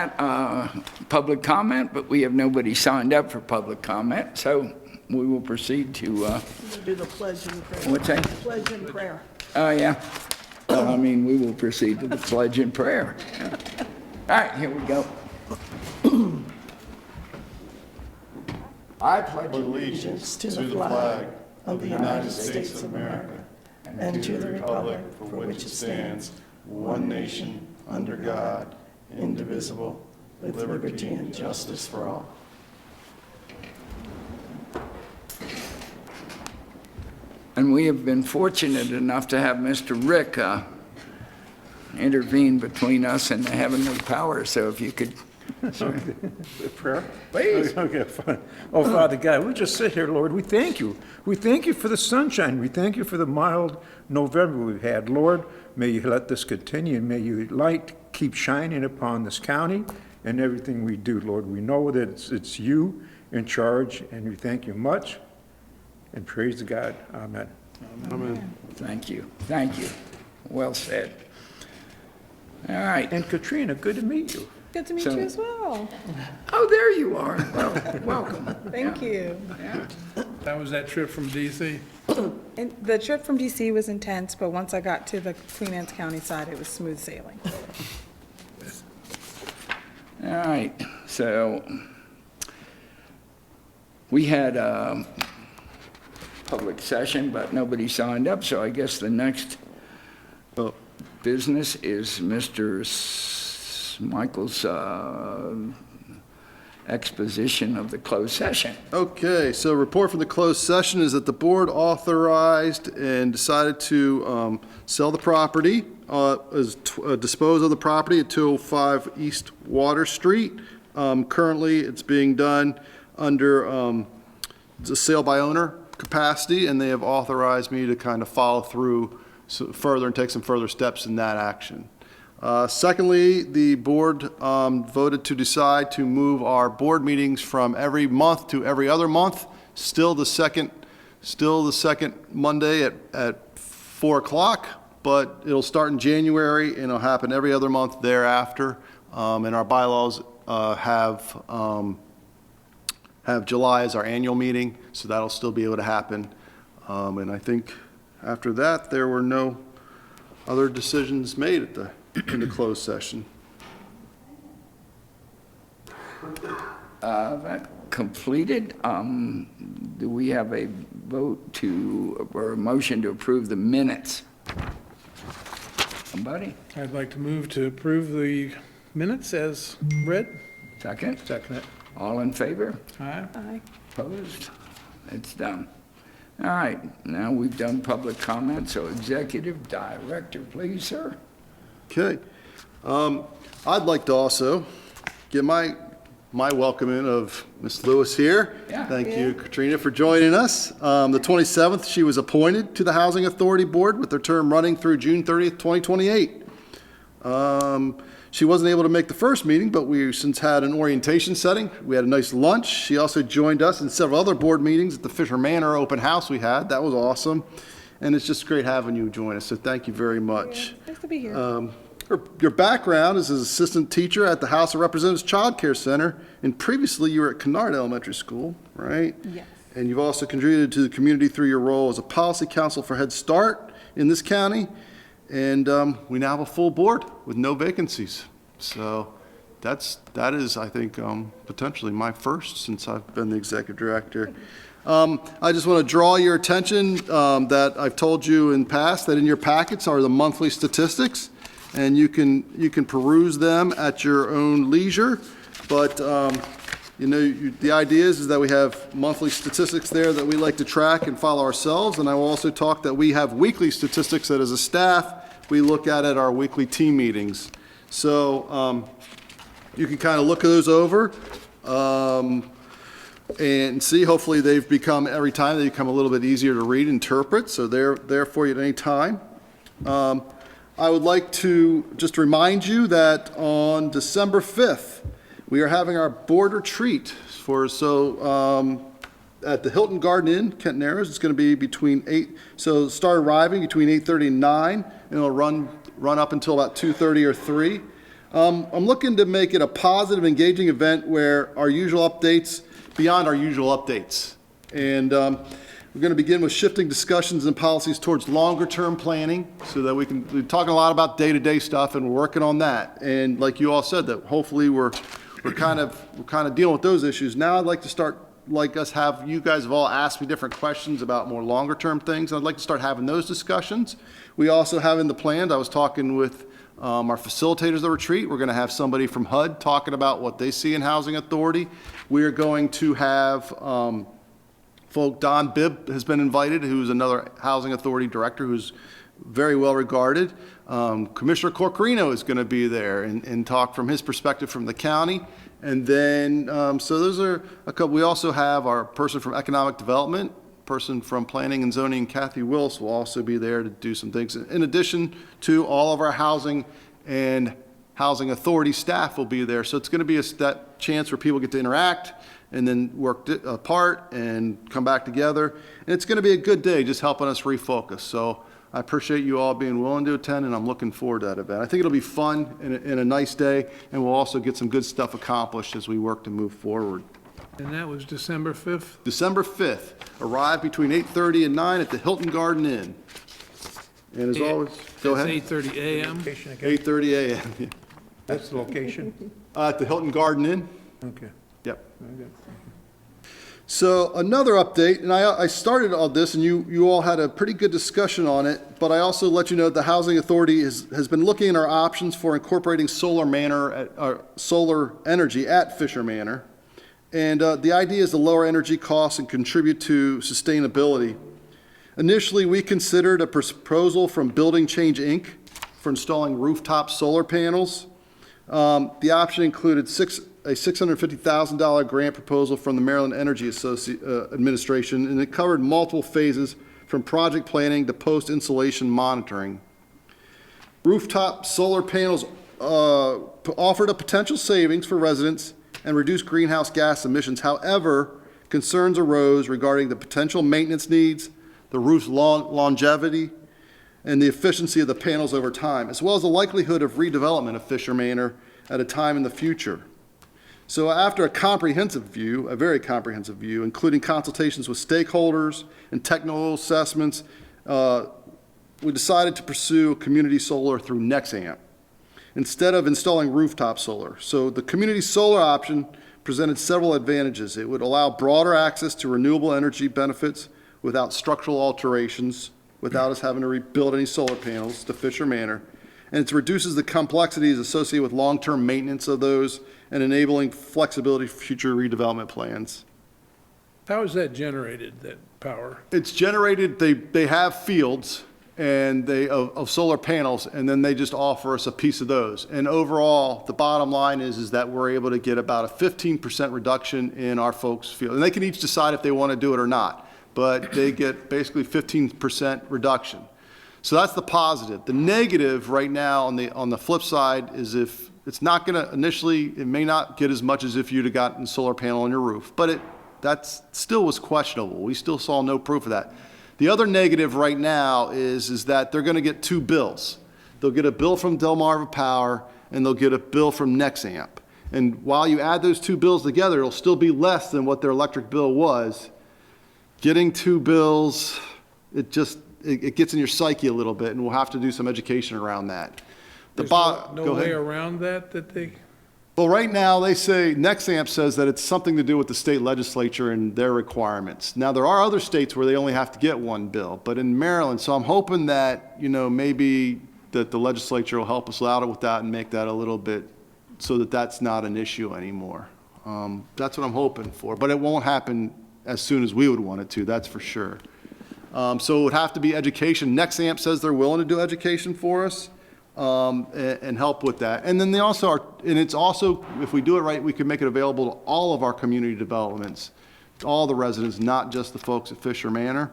that, public comment, but we have nobody signed up for public comment, so we will proceed to, Do the pledge and prayer. what's that? Pledge and prayer. Oh, yeah. Well, I mean, we will proceed to the pledge and prayer. Yeah. All right, here we go. I pledge Allegiance to the flag of the United States of America and to the republic for which it stands, one nation, under God, indivisible, with liberty and justice for all. And we have been fortunate enough to have Mr. Rick intervene between us and the heavenly power. So if you could, sir, The prayer? please. Okay, fine. Oh, Father God, we just sit here, Lord. We thank you. We thank you for the sunshine. We thank you for the mild November we've had. Lord, may you let this continue, and may your light keep shining upon this county and everything we do, Lord. We know that it's you in charge, and we thank you much. And praise to God. Amen. Amen. Thank you. Thank you. Well said. All right. And Katrina, good to meet you. Good to meet So- you as well. Oh, there you are. Well, welcome. Thank you. Yeah. That was that trip from DC? And the trip from DC was intense, but once I got to the Queen Anne's County side, it was smooth sailing. All right. So we had a public session, but nobody signed up. So I guess the next business is Mr. Michael's exposition of the closed session. Okay, so report from the closed session is that the board authorized and decided to sell the property, dispose of the property at 205 East Water Street. Currently, it's being done under the sale by owner capacity, and they have authorized me to kind of follow through further and take some further steps in that action. Secondly, the board voted to decide to move our board meetings from every month to every other month. Still the second Monday at 4 o'clock, but it'll start in January and it'll happen every other month thereafter. And our bylaws have July as our annual meeting, so that'll still be able to happen. And I think after that, there were no other decisions made in the closed session. That completed. Do we have a vote or a motion to approve the minutes? Somebody? I'd like to move to approve the minutes as read. Second? Second it. All in favor? Aye. Aye. Opposed? It's done. All right, now we've done public comment, so executive director, please, sir. Okay. I'd like to also get my welcome in of Ms. Lewis here. Yeah. Thank you, Katrina, for joining us. The 27th, she was appointed to the Housing Authority Board with her term running through June 30th, 2028. She wasn't able to make the first meeting, but we since had an orientation setting. We had a nice lunch. She also joined us in several other board meetings at the Fisher Manor open house we had. That was awesome. And it's just great having you join us, so thank you very much. Nice to be here. Your background is as assistant teacher at the House of Representatives Child Care Center, and previously you were at Kennard Elementary School, right? Yes. And you've also contributed to the community through your role as a policy counsel for Head Start in this county. And we now have a full board with no vacancies. So that is, I think, potentially my first since I've been the executive director. I just want to draw your attention that I've told you in past that in your packets are the monthly statistics, and you can peruse them at your own leisure. But the idea is that we have monthly statistics there that we like to track and follow ourselves, and I will also talk that we have weekly statistics that as a staff we look at our weekly team meetings. So you can kind of look those over and see. Hopefully they've become, every time they become a little bit easier to read and interpret, so they're there for you at any time. I would like to just remind you that on December 5th, we are having our board retreat at the Hilton Garden Inn, Kent Narrows. It's going to be start arriving between 8:30 and 9, and it'll run up until about 2:30 or 3. I'm looking to make it a positive, engaging event where our usual updates, beyond our usual updates. And we're going to begin with shifting discussions and policies towards longer-term planning so that we're talking a lot about day-to-day stuff, and we're working on that. And like you all said, that hopefully we're kind of dealing with those issues. Now I'd like to start, you guys have all asked me different questions about more longer-term things. I'd like to start having those discussions. We also have in the plans, I was talking with our facilitators of the retreat. We're going to have somebody from HUD talking about what they see in Housing Authority. We are going to have Don Bibb has been invited, who's another Housing Authority director who's very well regarded. Commissioner Corcorino is going to be there and talk from his perspective from the county. And then, so those are a couple. We also have our person from Economic Development, person from Planning and Zoning, Kathy Wills, will also be there to do some things. In addition to all of our Housing and Housing Authority staff will be there. So it's going to be that chance where people get to interact and then work apart and come back together. And it's going to be a good day, just helping us refocus. So I appreciate you all being willing to attend, and I'm looking forward to that event. I think it'll be fun and a nice day, and we'll also get some good stuff accomplished as we work to move forward. And that was December 5th? December 5th, arrive between 8:30 and 9 at the Hilton Garden Inn. And as always, go ahead. It's 8:30 a.m.? Location again? 8:30 a.m. That's the location? At the Hilton Garden Inn. Okay. Yep. Okay. So another update, and I started all this, and you all had a pretty good discussion on it, but I also let you know the Housing Authority has been looking at our options for incorporating solar energy at Fisher Manor. And the idea is to lower energy costs and contribute to sustainability. Initially, we considered a proposal from Building Change, Inc. for installing rooftop solar panels. The option included a $650,000 grant proposal from the Maryland Energy Administration, and it covered multiple phases from project planning to post-installation monitoring. Rooftop solar panels offered a potential savings for residents and reduced greenhouse gas emissions. However, concerns arose regarding the potential maintenance needs, the roof's longevity, and the efficiency of the panels over time, as well as the likelihood of redevelopment of Fisher Manor at a time in the future. So after a very comprehensive view, including consultations with stakeholders and technical assessments, we decided to pursue community solar through Nexamp instead of installing rooftop solar. So the community solar option presented several advantages. It would allow broader access to renewable energy benefits without structural alterations, without us having to rebuild any solar panels to Fisher Manor. And it reduces the complexities associated with long-term maintenance of those and enabling flexibility for future redevelopment plans. How is that generated, that power? It's generated, they have fields and of solar panels, and then they just offer us a piece of those. And overall, the bottom line is that we're able to get about a 15% reduction in our folks' field. And they can each decide if they want to do it or not, but they get basically 15% reduction. So that's the positive. The negative right now on the flip side is if it's not going to initially, it may not get as much as if you'd have gotten a solar panel on your roof, but that still was questionable. We still saw no proof of that. The other negative right now is that they're going to get two bills. They'll get a bill from Delmarva Power and they'll get a bill from Nexamp. And while you add those two bills together, it'll still be less than what their electric bill was. Getting two bills, it gets in your psyche a little bit, and we'll have to do some education around that. There's no way around that they... Well, right now, they say, Nexamp says that it's something to do with the state legislature and their requirements. Now, there are other states where they only have to get one bill, but in Maryland, so I'm hoping that, maybe that the legislature will help us out with that and make that a little bit so that that's not an issue anymore. That's what I'm hoping for, but it won't happen as soon as we would want it to, that's for sure. So it would have to be education. Nexamp says they're willing to do education for us. And help with that. And then they also are, and it's also, if we do it right, we can make it available to all of our community developments, all the residents, not just the folks at Fisher Manor.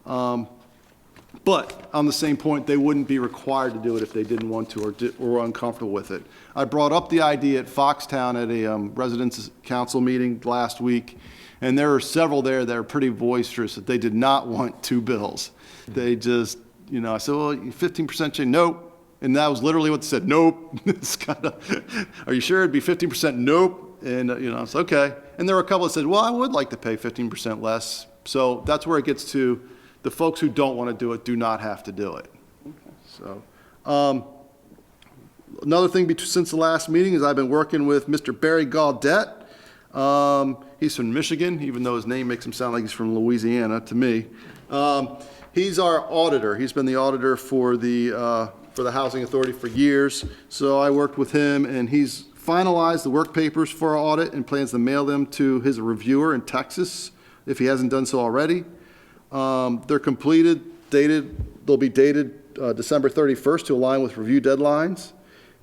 But on the same point, they wouldn't be required to do it if they didn't want to or were uncomfortable with it. I brought up the idea at Foxtown at a residents council meeting last week, and there are several there that are pretty boisterous that they did not want two bills. They just, I said, well, 15% change, nope. And that was literally what they said, nope. It's kind of, are you sure it'd be 15%? Nope. And, it's okay. And there were a couple that said, well, I would like to pay 15% less. So that's where it gets to, the folks who don't want to do it do not have to do it. So, another thing since the last meeting is I've been working with Mr. Barry Gaudette. He's from Michigan, even though his name makes him sound like he's from Louisiana to me. He's our auditor. He's been the auditor for the Housing Authority for years. So I worked with him, and he's finalized the work papers for our audit and plans to mail them to his reviewer in Texas, if he hasn't done so already. They're completed, they'll be dated December 31st to align with review deadlines.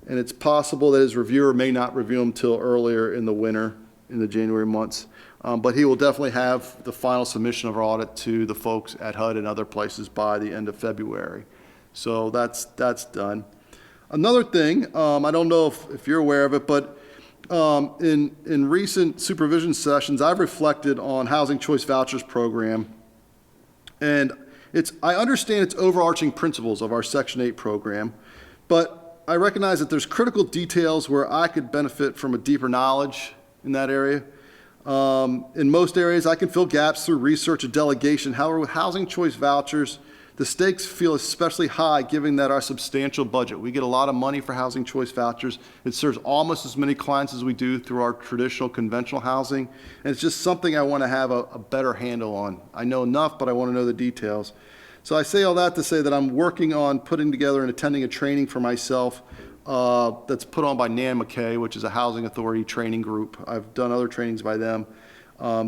And it's possible that his reviewer may not review them till earlier in the winter, in the January months. But he will definitely have the final submission of our audit to the folks at HUD and other places by the end of February. So that's done. Another thing, I don't know if you're aware of it, but in recent supervision sessions, I've reflected on Housing Choice Vouchers program. And I understand its overarching principles of our Section 8 program, but I recognize that there's critical details where I could benefit from a deeper knowledge in that area. In most areas, I can fill gaps through research and delegation. However, with Housing Choice Vouchers, the stakes feel especially high given that our substantial budget. We get a lot of money for Housing Choice Vouchers. It serves almost as many clients as we do through our traditional conventional housing. And it's just something I want to have a better handle on. I know enough, but I want to know the details. So I say all that to say that I'm working on putting together and attending a training for myself that's put on by Nan McKay, which is a housing authority training group. I've done other trainings by them.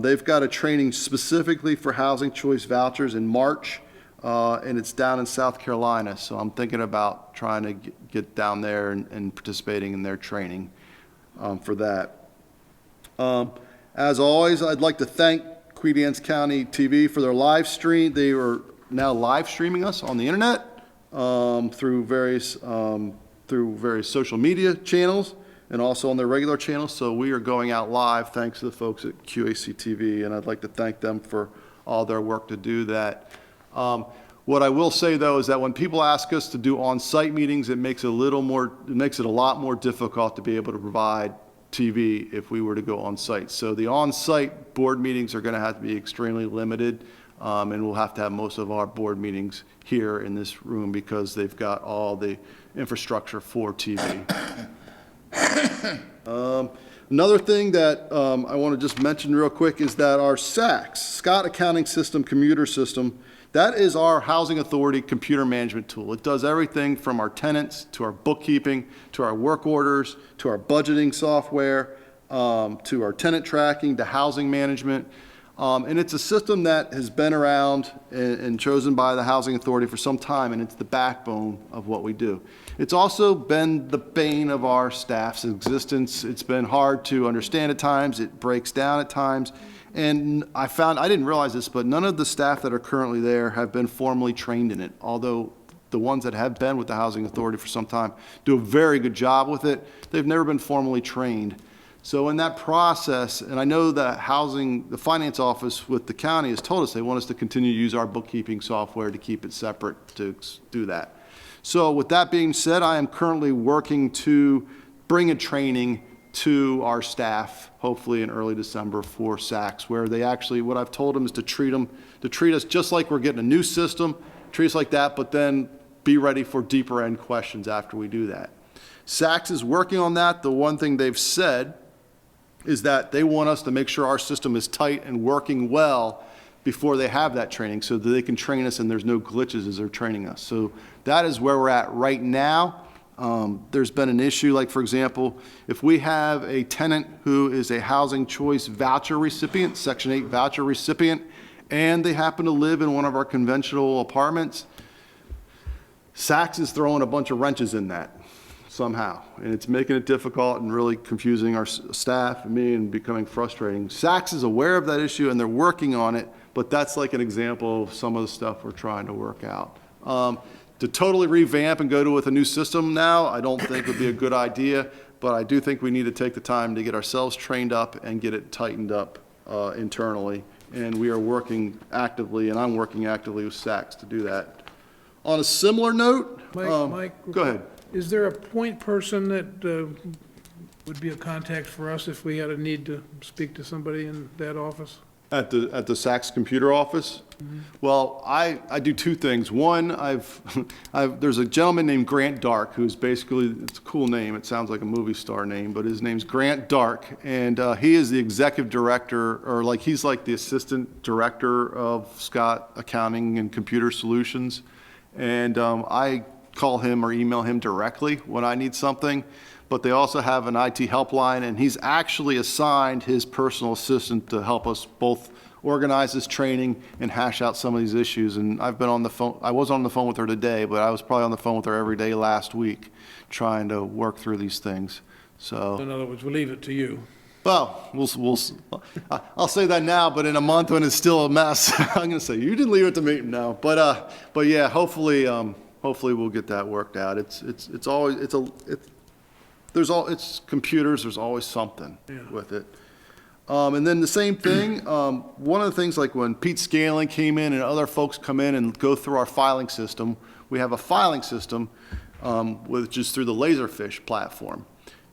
They've got a training specifically for Housing Choice Vouchers in March, and it's down in South Carolina. So I'm thinking about trying to get down there and participating in their training for that. As always, I'd like to thank Queen Anne's County TV for their live stream. They are now live streaming us on the internet through various social media channels and also on their regular channels. So we are going out live thanks to the folks at QACTV, and I'd like to thank them for all their work to do that. What I will say though is that when people ask us to do on-site meetings, it makes it a lot more difficult to be able to provide TV if we were to go on-site. So the on-site board meetings are going to have to be extremely limited. And we'll have to have most of our board meetings here in this room because they've got all the infrastructure for TV. Another thing that I want to just mention real quick is that our SACS, Scott Accounting System Commuter System, that is our housing authority computer management tool. It does everything from our tenants to our bookkeeping, to our work orders, to our budgeting software, to our tenant tracking, to housing management. And it's a system that has been around and chosen by the Housing Authority for some time, and it's the backbone of what we do. It's also been the bane of our staff's existence. It's been hard to understand at times. It breaks down at times. And I didn't realize this, but none of the staff that are currently there have been formally trained in it, although the ones that have been with the Housing Authority for some time do a very good job with it. They've never been formally trained. So in that process, and I know that the finance office with the county has told us they want us to continue to use our bookkeeping software to keep it separate to do that. So with that being said, I am currently working to bring a training to our staff, hopefully in early December for SACS, where they actually, what I've told them is to treat us just like we're getting a new system, treat us like that, but then be ready for deeper end questions after we do that. SACS is working on that. The one thing they've said is that they want us to make sure our system is tight and working well before they have that training so that they can train us and there's no glitches as they're training us. So that is where we're at right now. There's been an issue, like for example, if we have a tenant who is a Housing Choice Voucher recipient, Section 8 voucher recipient, and they happen to live in one of our conventional apartments, SACS is throwing a bunch of wrenches in that somehow, and it's making it difficult and really confusing our staff and me and becoming frustrating. SACS is aware of that issue and they're working on it, but that's like an example of some of the stuff we're trying to work out. To totally revamp and go with a new system now, I don't think would be a good idea, but I do think we need to take the time to get ourselves trained up and get it tightened up internally, and we are working actively, and I'm working actively with SACS to do that. On a similar note, Mike, go ahead. Is there a point person that would be a contact for us if we had a need to speak to somebody in that office? At the Saks computer office? Well, I do two things. One, there's a gentleman named Grant Dark, who's basically, it's a cool name, it sounds like a movie star name, but his name's Grant Dark, and he is the executive director, or like, he's like the assistant director of Scott Accounting and Computer Solutions. And I call him or email him directly when I need something. But they also have an IT helpline, and he's actually assigned his personal assistant to help us both organize this training and hash out some of these issues. And I've been on the phone, I was on the phone with her today, but I was probably on the phone with her every day last week trying to work through these things. So, In other words, we'll leave it to you. well, I'll say that now, but in a month when it's still a mess, I'm going to say, you didn't leave it to me. No, but yeah, hopefully we'll get that worked out. It's always, it's computers, there's always something with it. And then the same thing, one of the things, like when Pete Scaling came in and other folks come in and go through our filing system, we have a filing system, which is through the Laserfish platform.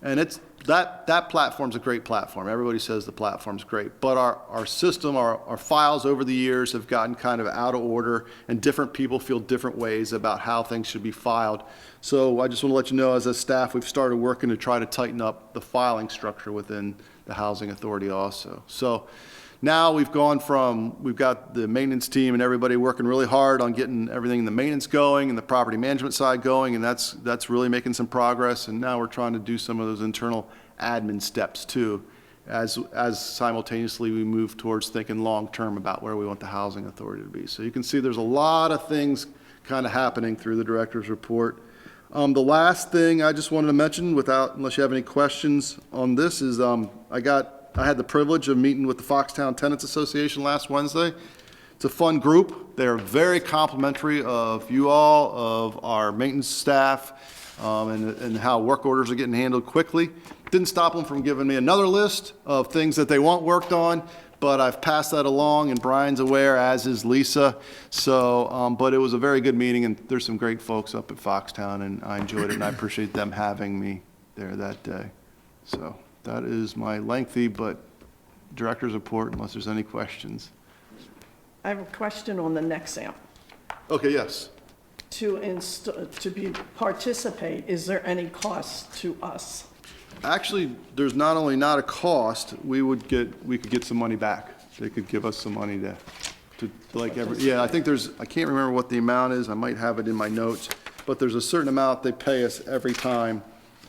And that platform's a great platform. Everybody says the platform's great, but our system, our files over the years have gotten kind of out of order, and different people feel different ways about how things should be filed. So I just want to let you know, as a staff, we've started working to try to tighten up the filing structure within the Housing Authority also. So now we've got the maintenance team and everybody working really hard on getting everything in the maintenance going and the property management side going, and that's really making some progress. And now we're trying to do some of those internal admin steps too, as simultaneously we move towards thinking long-term about where we want the Housing Authority to be. So you can see there's a lot of things kind of happening through the director's report. The last thing I just wanted to mention, unless you have any questions on this, is I had the privilege of meeting with the Foxtown Tenants Association last Wednesday. It's a fun group. They're very complimentary of you all, of our maintenance staff, and how work orders are getting handled quickly. Didn't stop them from giving me another list of things that they want worked on, but I've passed that along, and Brian's aware, as is Lisa. So, but it was a very good meeting, and there's some great folks up at Foxtown, and I enjoyed it, and I appreciate them having me there that day. So that is my lengthy but director's report, unless there's any questions. I have a question on the Nexamp. Okay, yes. To participate, is there any cost to us? Actually, there's not only not a cost, we could get some money back. They could give us some money to like I think I can't remember what the amount is. I might have it in my notes, but there's a certain amount they pay us every time,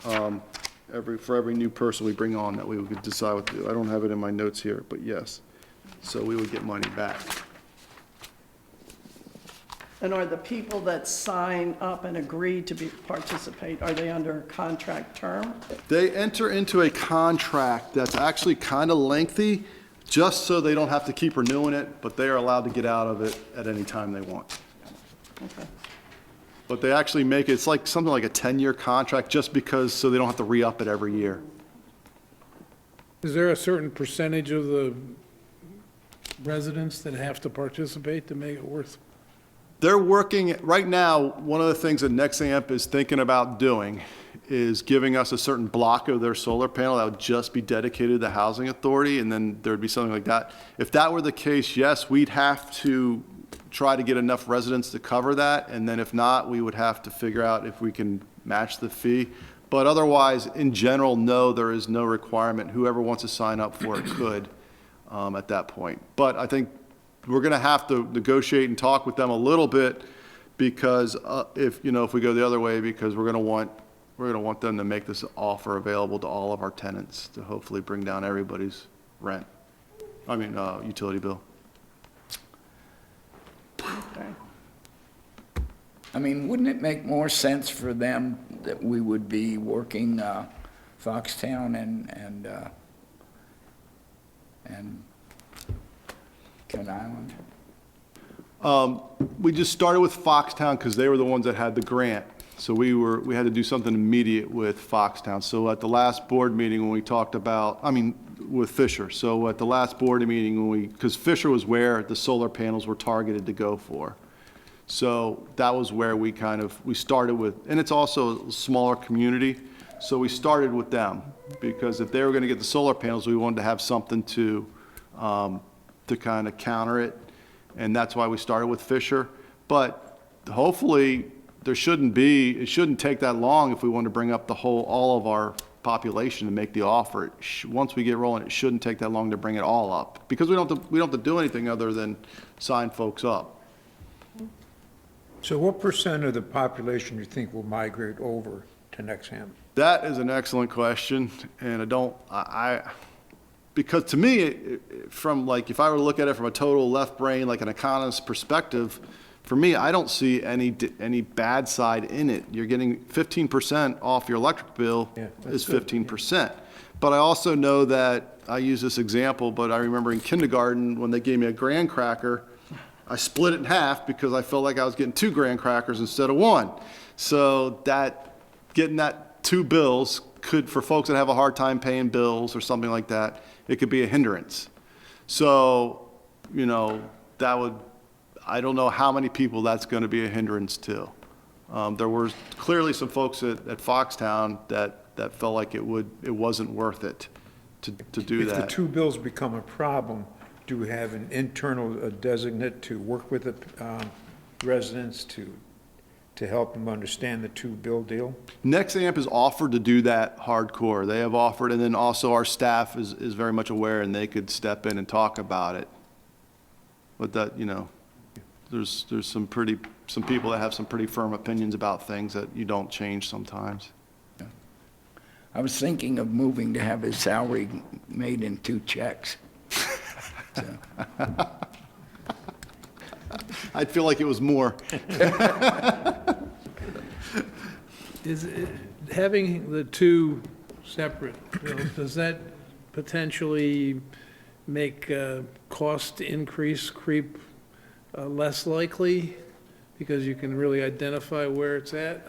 for every new person we bring on that we would decide what to do. I don't have it in my notes here, but yes. So we would get money back. And are the people that sign up and agree to participate, are they under a contract term? They enter into a contract that's actually kind of lengthy, just so they don't have to keep renewing it, but they are allowed to get out of it at any time they want. Okay. But they actually make it, it's like something like a 10-year contract, just because, so they don't have to re-up it every year. Is there a certain percentage of the residents that have to participate to make it worth? They're working, right now, one of the things that Nexamp is thinking about doing is giving us a certain block of their solar panel that would just be dedicated to the Housing Authority, and then there'd be something like that. If that were the case, yes, we'd have to try to get enough residents to cover that, and then if not, we would have to figure out if we can match the fee. But otherwise, in general, no, there is no requirement. Whoever wants to sign up for it could at that point. But I think we're going to have to negotiate and talk with them a little bit, because if we go the other way, because we're going to want them to make this offer available to all of our tenants to hopefully bring down everybody's utility bill. Okay. I mean, wouldn't it make more sense for them that we would be working Foxtown and Kent Island? We just started with Foxtown because they were the ones that had the grant. So we had to do something immediate with Foxtown. So at the last board meeting when we talked about, with Fisher. So at the last board meeting because Fisher was where the solar panels were targeted to go for. So that was where we started with, and it's also a smaller community, so we started with them, because if they were gonna get the solar panels, we wanted to have something to kind of counter it, and that's why we started with Fisher. But hopefully, it shouldn't take that long if we want to bring up all of our population to make the offer. Once we get rolling, it shouldn't take that long to bring it all up, because we don't have to do anything other than sign folks up. So what percent of the population do you think will migrate over to Nexham? That is an excellent question, and because to me, from like, if I were to look at it from a total left brain, like an economist perspective, for me, I don't see any bad side in it. You're getting 15% off your electric bill is 15%. But I also know that, I use this example, but I remember in kindergarten when they gave me a graham cracker, I split it in half because I felt like I was getting 2 graham crackers instead of 1. So getting that 2 bills could, for folks that have a hard time paying bills or something like that, it could be a hindrance. So, I don't know how many people that's going to be a hindrance to. There were clearly some folks at Foxtown that felt like it wasn't worth it to do that. If the 2 bills become a problem, do we have an internal designate to work with the residents to help them understand the 2-bill deal? Nexamp has offered to do that hardcore. They have offered, and then also our staff is very much aware, and they could step in and talk about it. But that, there's some people that have some pretty firm opinions about things that you don't change sometimes. I was thinking of moving to have his salary made in 2 checks. So, I'd feel like it was more. Having the 2 separate bills, does that potentially make cost increase creep less likely, because you can really identify where it's at?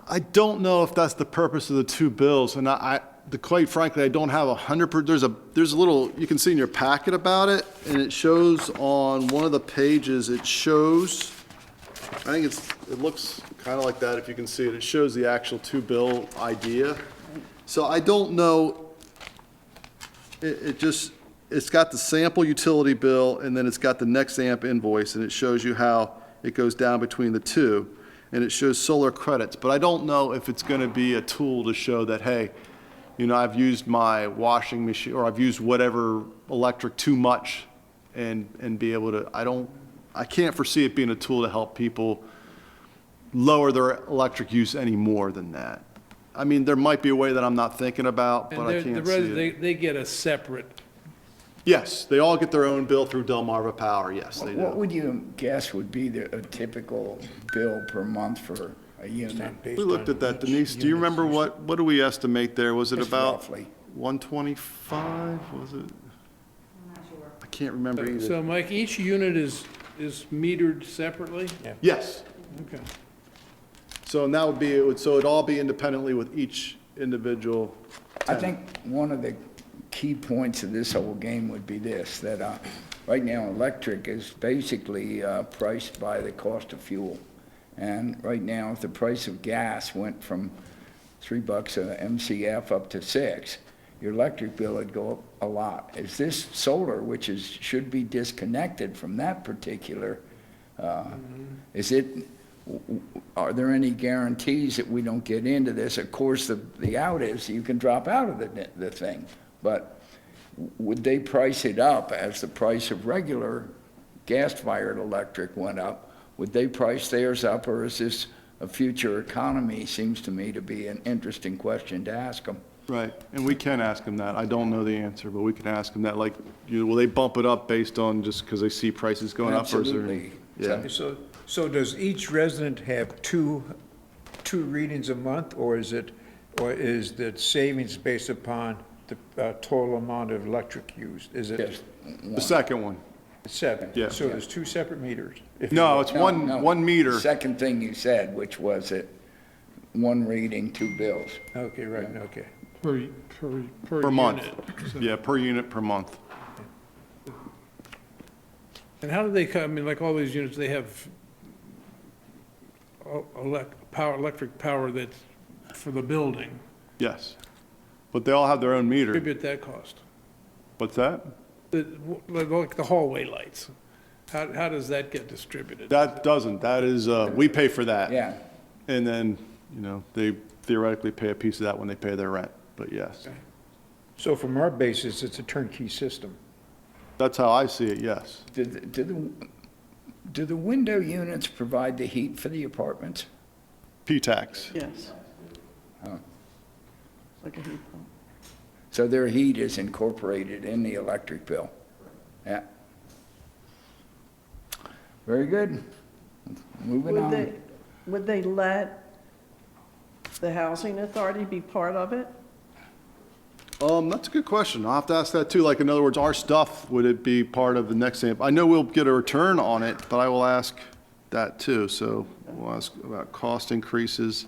I don't know if that's the purpose of the 2 bills, and quite frankly, I don't have 100%. There's a little, you can see in your packet about it, and it shows on one of the pages, I think it looks kind of like that, if you can see it. It shows the actual 2-bill idea. So I don't know, it's got the sample utility bill, and then it's got the Nexamp invoice, and it shows you how it goes down between the 2, and it shows solar credits. But I don't know if it's going to be a tool to show that, hey, I've used my washing machine, or I've used whatever electric too much, and be able to, I can't foresee it being a tool to help people lower their electric use any more than that. I mean, there might be a way that I'm not thinking about, but I can't see it. They get a separate. Yes, they all get their own bill through Delmarva Power, yes, they what do. would you guess would be a typical bill per month for a unit? We looked at that, Denise, do you remember what do we estimate there? Was it Just about roughly. 125, was it? I can't remember either. So, Mike, each unit is metered separately? Yes, Okay. so and that would be, it'd all be independently with each individual I tenant. think one of the key points of this whole game would be this, that right now electric is basically priced by the cost of fuel. And right now, if the price of gas went from $3 a MCF up to 6, your electric bill would go up a lot. Is this solar, which should be disconnected from that particular, are there any guarantees that we don't get into this? Of course, the out is you can drop out of the thing, but would they price it up as the price of regular gas-fired electric went up? Would they price theirs up, or is this a future economy? Seems to me to be an interesting question to ask them. Right, and we can ask them that. I don't know the answer, but we can ask them that, like, will they bump it up based on just because they see prices going up? Or is there- Absolutely. Yeah. So does each resident have two readings a month, or is the savings based upon the total amount of electric used? Is it Just The second one. 7? Yeah. So there's 2 separate meters? if you No, will. it's No, no. one meter. Second thing you said, which was that 1 reading, 2 bills. Okay, right, okay. Per Per month. unit. So- Yeah, per unit per month. And how do they come, I mean, like all these units, they have electric power that's for the building. Yes. But they all have their own meter. Attribute that cost. What's that? Like the hallway lights, how does that get distributed? That doesn't. That is, we pay for that. Yeah, And then, they theoretically pay a piece of that when they pay their rent, but yes. Okay. So from our basis, it's a turnkey system. That's how I see it, yes. do the window units provide the heat for the apartments? P-tax. Yes. Oh. Like a heat pump. So their heat is incorporated in the electric bill? Yeah. Very good. Moving on. Would they let the housing authority be part of it? That's a good question. I'll have to ask that too. Like, in other words, our stuff, would it be part of the next sample? I know we'll get a return on it, but I will ask that too. So we'll ask about cost increases,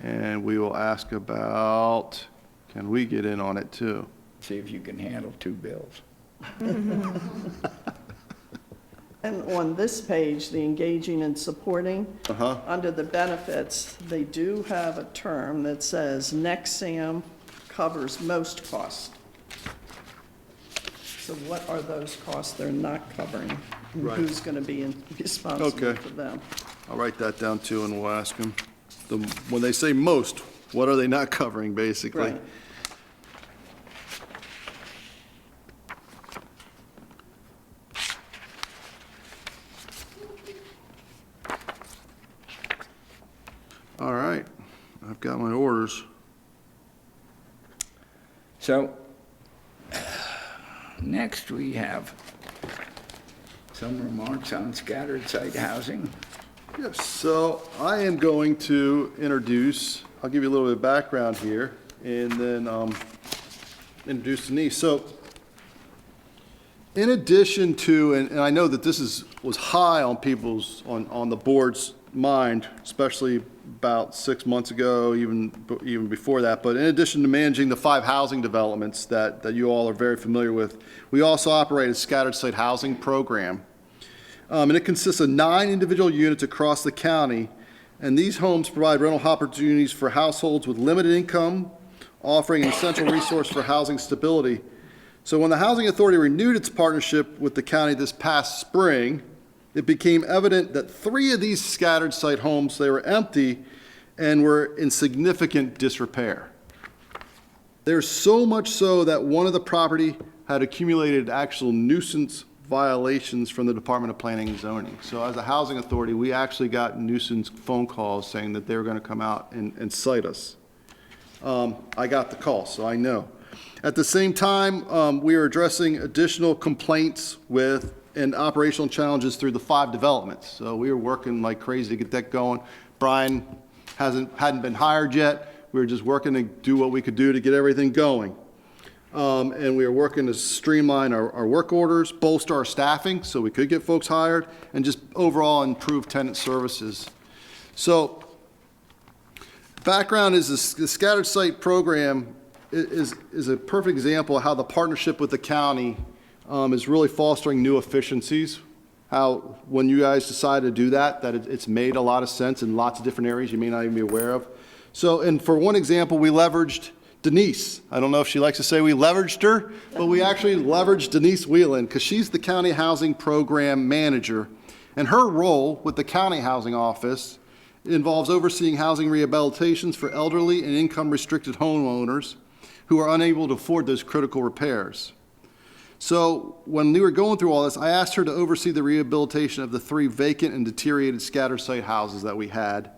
and we will ask about, can we get in on it too? See if you can handle 2 bills. And on this page, the engaging and supporting, Uh-huh. under the benefits, they do have a term that says NextSam covers most costs. So what are those costs they're not covering? And Right. who's going to be responsible Okay. for them? I'll write that down too, and we'll ask them. When they say most, what are they not covering, basically? Right. All right. I've got my orders. So, next we have some remarks on scattered site housing. Yes, so I am going to introduce, I'll give you a little bit of background here, and then introduce Denise. So, in addition to, and I know that this was high on people's, on the board's mind, especially about 6 months ago, even before that, but in addition to managing the 5 housing developments that you all are very familiar with, we also operate a scattered site housing program. And it consists of 9 individual units across the county, and these homes provide rental opportunities for households with limited income, offering an essential resource for housing stability. So when the Housing Authority renewed its partnership with the county this past spring, it became evident that 3 of these scattered site homes, they were empty and were in significant disrepair. There's so much so that one of the property had accumulated actual nuisance violations from the Department of Planning and Zoning. So as a housing authority, we actually got nuisance phone calls saying that they were going to come out and cite us. I got the call, so I know. At the same time, we are addressing additional complaints and operational challenges through the 5 developments. So we are working like crazy to get that going. Brian hadn't been hired yet. We were just working to do what we could do to get everything going. And we are working to streamline our work orders, bolster our staffing so we could get folks hired, and just overall improve tenant services. So background is the scattered site program is a perfect example of how the partnership with the county is really fostering new efficiencies. How when you guys decide to do that it's made a lot of sense in lots of different areas you may not even be aware of. So, and for one example, we leveraged Denise. I don't know if she likes to say we leveraged her, but we actually leveraged Denise Whelan because she's the county housing program manager. And her role with the county housing office involves overseeing housing rehabilitations for elderly and income-restricted homeowners who are unable to afford those critical repairs. So when we were going through all this, I asked her to oversee the rehabilitation of the 3 vacant and deteriorated scattered site houses that we had.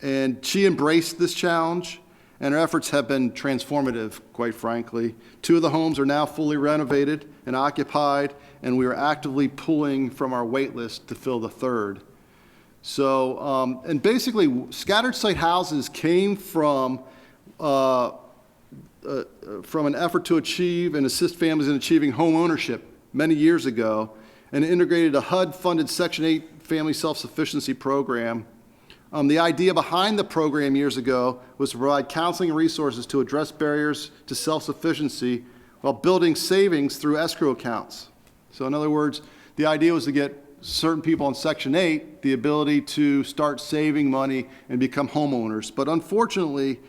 And she embraced this challenge, and her efforts have been transformative, quite frankly. 2 of the homes are now fully renovated and occupied, and we are actively pulling from our wait list to fill the 3rd. So, and basically, scattered site houses came from an effort to achieve and assist families in achieving home ownership many years ago, and integrated a HUD-funded Section 8 family self-sufficiency program. The idea behind the program years ago was to provide counseling and resources to address barriers to self-sufficiency while building savings through escrow accounts. So in other words, the idea was to get certain people on Section 8 the ability to start saving money and become homeowners. But unfortunately,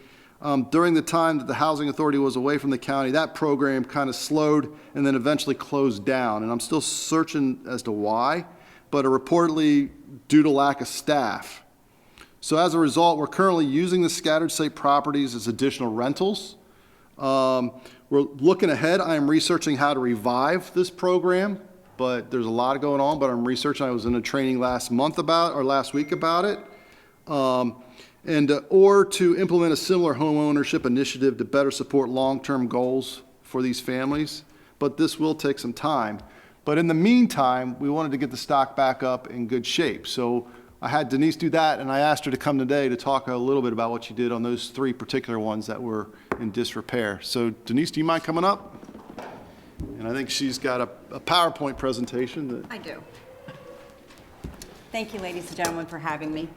during the time that the Housing Authority was away from the county, that program kind of slowed and then eventually closed down. And I'm still searching as to why, but reportedly due to lack of staff. So as a result, we're currently using the scattered site properties as additional rentals. We're looking ahead. I am researching how to revive this program, but there's a lot going on, but I'm researching. I was in a training last week about it. Or to implement a similar home ownership initiative to better support long-term goals for these families. But this will take some time. But in the meantime, we wanted to get the stock back up in good shape. So I had Denise do that, and I asked her to come today to talk a little bit about what she did on those 3 particular ones that were in disrepair. So Denise, do you mind coming up? And I think she's got a PowerPoint presentation that... I do. Thank you, ladies and gentlemen, for having me.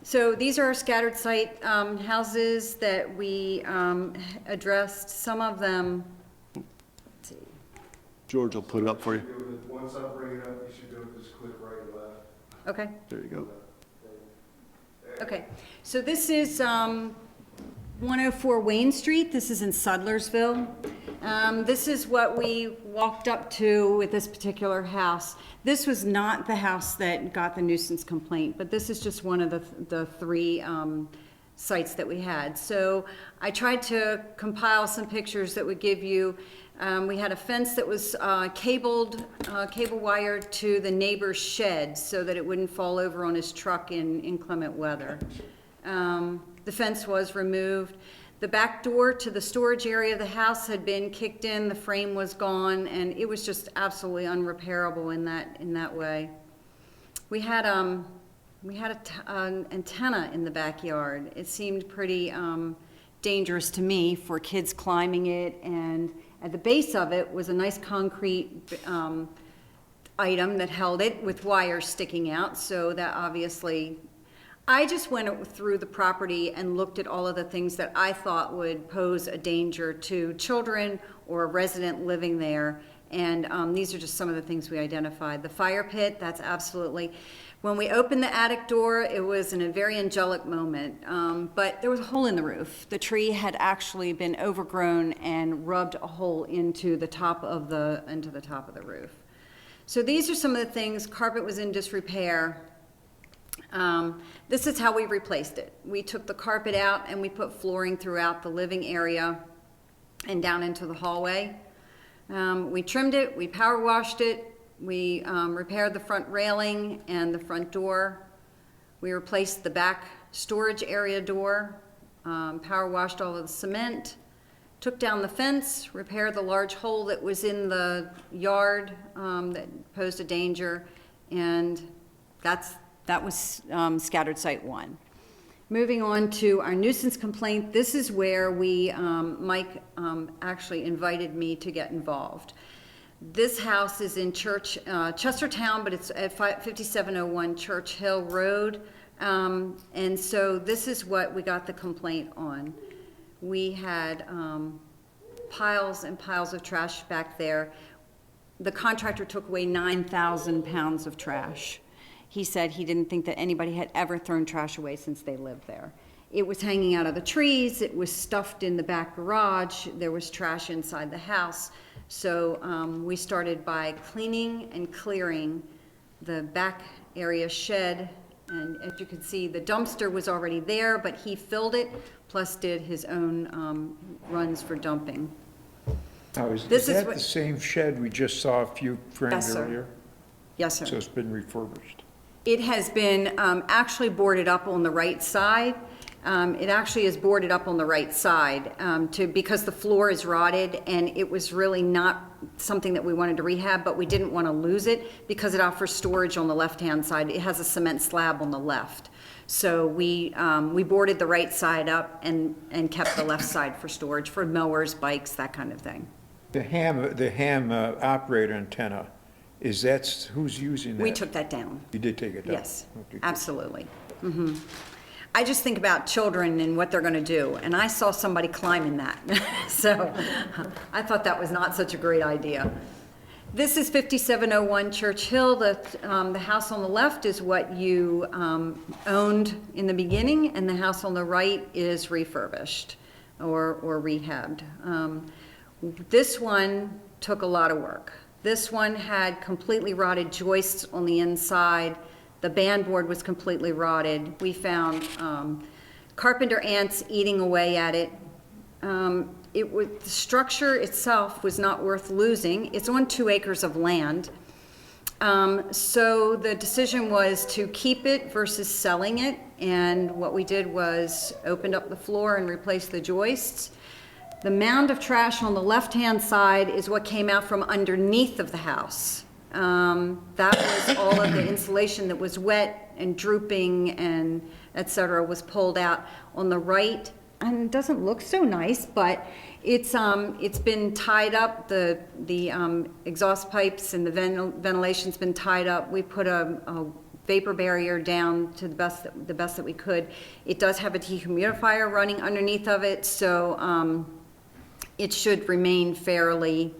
So these are our scattered site houses that we addressed. Some of them, let's see. George will put it up for you. Once I bring it up, you should go just click right or left. Okay, There you go. okay. So this is 104 Wayne Street. This is in Sudlersville. This is what we walked up to with this particular house. This was not the house that got the nuisance complaint, but this is just one of the 3 sites that we had. So I tried to compile some pictures that would give you, we had a fence that was cable wired to the neighbor's shed so that it wouldn't fall over on his truck in inclement weather. The fence was removed. The back door to the storage area of the house had been kicked in, the frame was gone, and it was just absolutely unrepairable in that way. We had an antenna in the backyard. It seemed pretty dangerous to me for kids climbing it, and at the base of it was a nice concrete item that held it with wires sticking out, so that obviously... I just went through the property and looked at all of the things that I thought would pose a danger to children or a resident living there. And these are just some of the things we identified. The fire pit, that's absolutely, when we opened the attic door, it was in a very angelic moment, but there was a hole in the roof. The tree had actually been overgrown and rubbed a hole into the top of the roof. So these are some of the things. Carpet was in disrepair. This is how we replaced it. We took the carpet out and we put flooring throughout the living area and down into the hallway. We trimmed it, we power washed it, we repaired the front railing and the front door. We replaced the back storage area door, power washed all of the cement, took down the fence, repaired the large hole that was in the yard that posed a danger, and that was scattered site 1. Moving on to our nuisance complaint, this is where Mike actually invited me to get involved. This house is in Chestertown, but it's at 5701 Church Hill Road. And so this is what we got the complaint on. We had piles and piles of trash back there. The contractor took away 9,000 pounds of trash. He said he didn't think that anybody had ever thrown trash away since they lived there. It was hanging out of the trees, it was stuffed in the back garage, there was trash inside the house. So we started by cleaning and clearing the back area shed, and as you can see, the dumpster was already there, but he filled it, plus did his own runs for dumping. Now, is This is that what- the same shed we just saw a few frames Yes, sir. earlier? Yes, sir. So it's been refurbished? It has been actually boarded up on the right side. It actually is boarded up on the right side because the floor is rotted, and it was really not something that we wanted to rehab, but we didn't want to lose it because it offers storage on the left-hand side. It has a cement slab on the left. So we boarded the right side up and kept the left side for storage, for mowers, bikes, that kind of thing. The ham operator antenna, who's using that? We took that down. You did take it down? Yes, Okay. absolutely. I just think about children and what they're going to do, and I saw somebody climbing that. So I thought that was not such a great idea. This is 5701 Church Hill. The house on the left is what you owned in the beginning, and the house on the right is refurbished or rehabbed. This one took a lot of work. This one had completely rotted joists on the inside. The bandboard was completely rotted. We found carpenter ants eating away at it. The structure itself was not worth losing. It's on 2 acres of land. So the decision was to keep it versus selling it. And what we did was opened up the floor and replaced the joists. The mound of trash on the left-hand side is what came out from underneath of the house. That was all of the insulation that was wet and drooping and et cetera was pulled out. On the right, and it doesn't look so nice, but it's been tied up. The exhaust pipes and the ventilation's been tied up. We put a vapor barrier down to the best that we could. It does have a dehumidifier running underneath of it, so it should remain fairly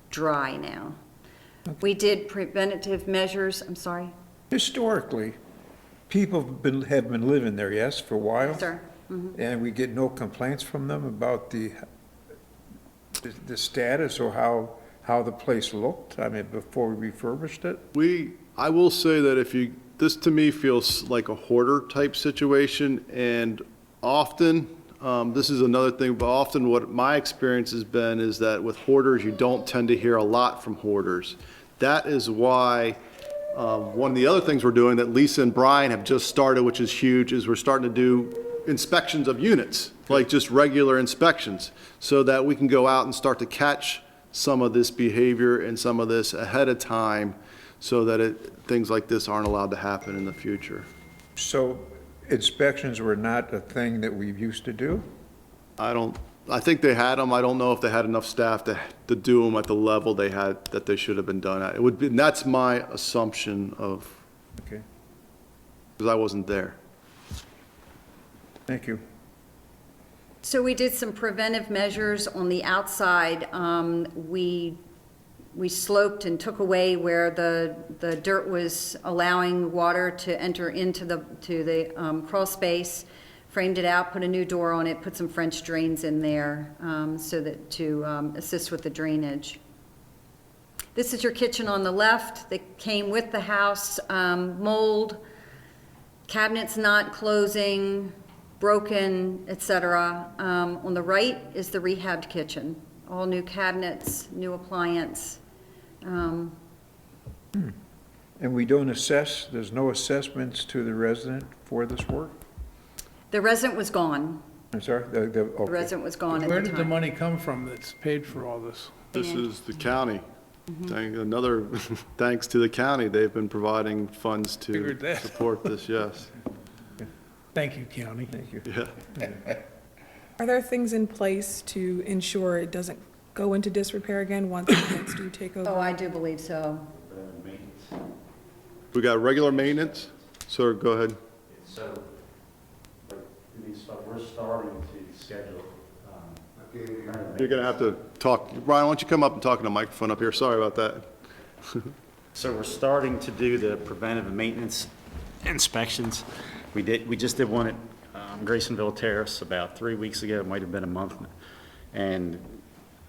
dry now. We did preventative measures. I'm sorry. Historically, people have been living there, yes, for a while? Sir. Mm-hmm. And we get no complaints from them about the status or how the place looked, I mean, before we refurbished it? I will say that this to me feels like a hoarder type situation, and often, this is another thing, but often what my experience has been is that with hoarders, you don't tend to hear a lot from hoarders. That is why one of the other things we're doing that Lisa and Brian have just started, which is huge, is we're starting to do inspections of units, like just regular inspections, so that we can go out and start to catch some of this behavior and some of this ahead of time, so that things like this aren't allowed to happen in the future. So inspections were not a thing that we used to do? I think they had them. I don't know if they had enough staff to do them at the level that they should have been done at. And that's my assumption Okay, because I wasn't there. thank you. So we did some preventive measures on the outside. We sloped and took away where the dirt was allowing water to enter into the crawl space, framed it out, put a new door on it, put some French drains in there so that to assist with the drainage. This is your kitchen on the left that came with the house. Mold, cabinets not closing, broken, etc. On the right is the rehabbed kitchen. All new cabinets, new appliance. And we don't assess, there's no assessments to the resident for this work? The resident was gone. I'm sorry? The Okay. resident was gone at Where the did the time. money come from that's paid for all this? This is the county. Another thanks to the county. They've been providing funds to Figured that. support this, yes. Thank you, county. Thank you. Yeah. Are there things in place to ensure it doesn't go into disrepair again once tenants do take over? Oh, I do believe so. We got regular maintenance, so go ahead. So, we're starting to schedule. You're gonna have to talk, Brian, why don't you come up and talk in the microphone up here? Sorry about that. So we're starting to do the preventive and maintenance inspections. We just did one at Graysonville Terrace about 3 weeks ago. It might have been a month. And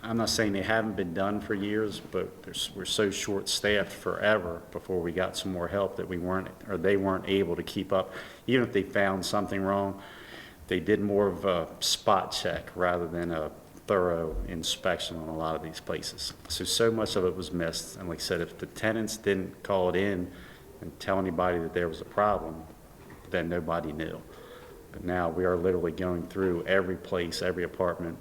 I'm not saying they haven't been done for years, but we're so short-staffed forever before we got some more help that they weren't able to keep up. Even if they found something wrong, they did more of a spot check rather than a thorough inspection on a lot of these places. So much of it was missed. And like I said, if the tenants didn't call it in and tell anybody that there was a problem, then nobody knew. But now we are literally going through every place, every apartment.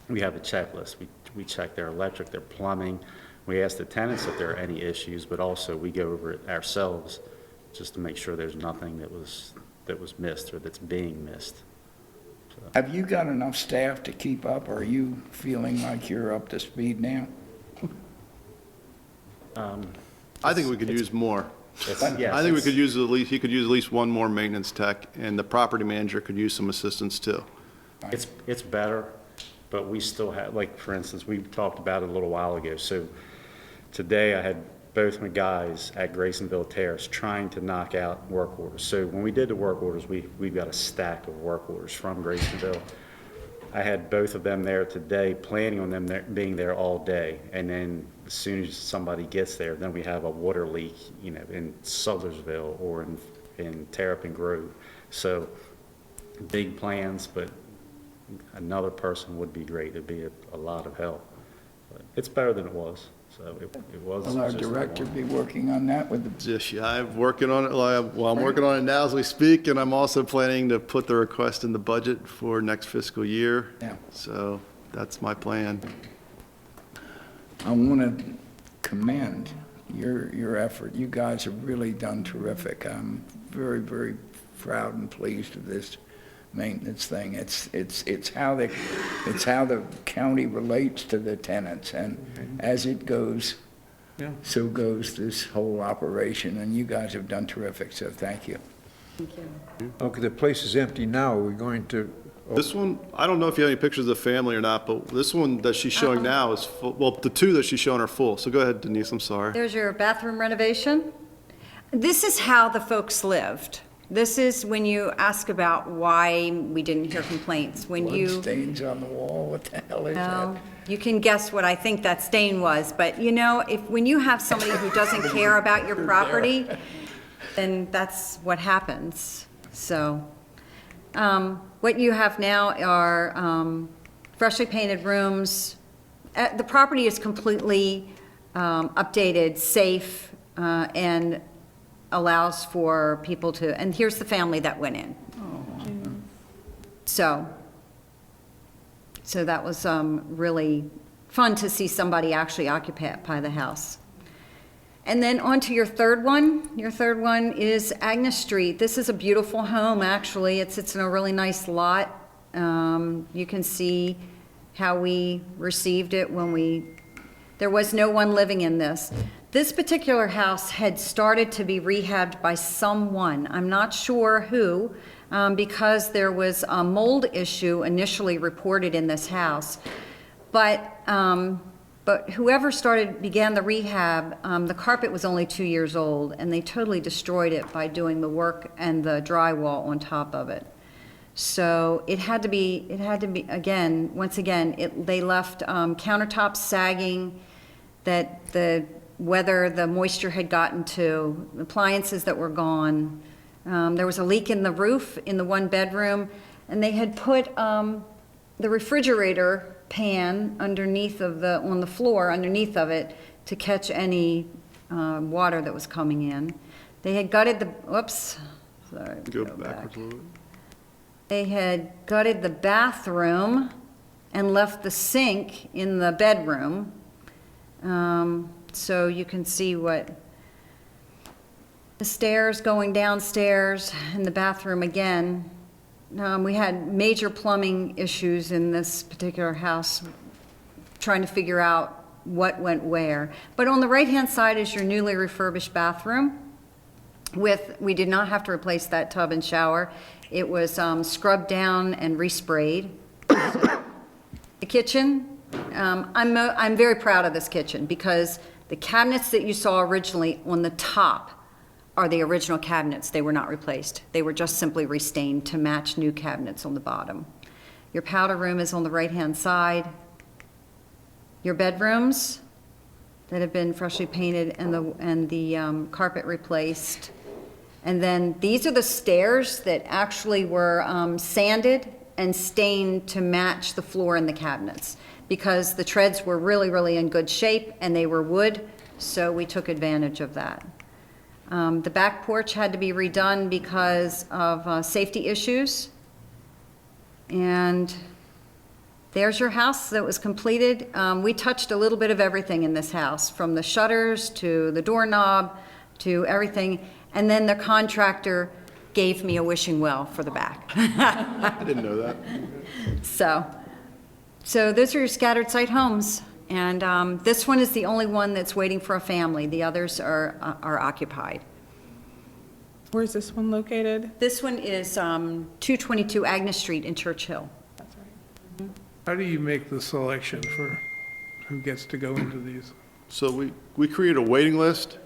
We have a checklist. We check their electric, their plumbing. We ask the tenants if there are any issues, but also we go over it ourselves just to make sure there's nothing that was missed or that's being missed. Have you got enough staff to keep up, or are you feeling like you're up to speed now? I think we could use more. Yes, I think we could use he could use at least one more maintenance tech, and the property manager could use some assistance too. It's better, but we still have, like, for instance, we talked about it a little while ago. So Today, I had both my guys at Graysonville Terrace trying to knock out work orders. So when we did the work orders, we've got a stack of work orders from Graysonville. I had both of them there today, planning on them being there all day. And then as soon as somebody gets there, then we have a water leak, you know, in Sudlersville or in Terrapin Grove. So big plans, but another person would be great. It'd be a lot of help. But it's better than it was. So it was. Will our just that director one. be working on that with the, Just, yeah, I'm working on it, well, I'm working on it now as we speak, and I'm also planning to put the request in the budget for next fiscal year. Yeah. So that's my plan. I want to commend your effort. You guys have really done terrific. I'm very, very proud and pleased with this maintenance thing. It's how the county relates to the tenants, and as it goes, Yeah. so goes this whole operation, and you guys have done terrific, so thank you. Thank you. Okay, the place is empty now. We're going to, This one, I don't know if you have any pictures of the family or not, but this one that she's showing now is full. Well, the two that she's showing are full. So go ahead, Denise, I'm sorry. There's your bathroom renovation. This is how the folks lived. This is when you ask about why we didn't hear complaints. When Blood you, stains on the wall, what the hell is well, that? you can guess what I think that stain was, but you know, when you have somebody who doesn't care about your property, then that's what happens. So, what you have now are freshly painted rooms. The property is completely updated, safe, and allows for people to, and here's the family that went in. So that was really fun to see somebody actually occupy the house. And then on to your third one. Your third one is Agnes Street. This is a beautiful home, actually. It sits in a really nice lot. You can see how we received it when there was no one living in this. This particular house had started to be rehabbed by someone. I'm not sure who, because there was a mold issue initially reported in this house. But whoever began the rehab, the carpet was only 2 years old, and they totally destroyed it by doing the work and the drywall on top of it. So it had to be, again, once again, they left countertops sagging, that whether the moisture had gotten to, appliances that were gone. There was a leak in the roof in the one bedroom, and they had put the refrigerator pan underneath on the floor underneath of it to catch any water that was coming in. They had gutted Go backwards a little bit. They had gutted the bathroom and left the sink in the bedroom. So you can see what the stairs going downstairs in the bathroom again. We had major plumbing issues in this particular house, trying to figure out what went where. But on the right-hand side is your newly refurbished bathroom. We did not have to replace that tub and shower. It was scrubbed down and resprayed. The kitchen, I'm very proud of this kitchen because the cabinets that you saw originally on the top are the original cabinets. They were not replaced. They were just simply restained to match new cabinets on the bottom. Your powder room is on the right-hand side. Your bedrooms that have been freshly painted and the carpet replaced. And then these are the stairs that actually were sanded and stained to match the floor and the cabinets, because the treads were really, really in good shape and they were wood, so we took advantage of that. The back porch had to be redone because of safety issues. And there's your house that was completed. We touched a little bit of everything in this house, from the shutters to the doorknob to everything. And then the contractor gave me a wishing well for the back. I didn't know that. So those are your scattered site homes. And this one is the only one that's waiting for a family. The others are occupied. Where's this one located? This one is 222 Agnes Street in Churchill. How do you make the selection for who gets to go into these? So we create a waiting list,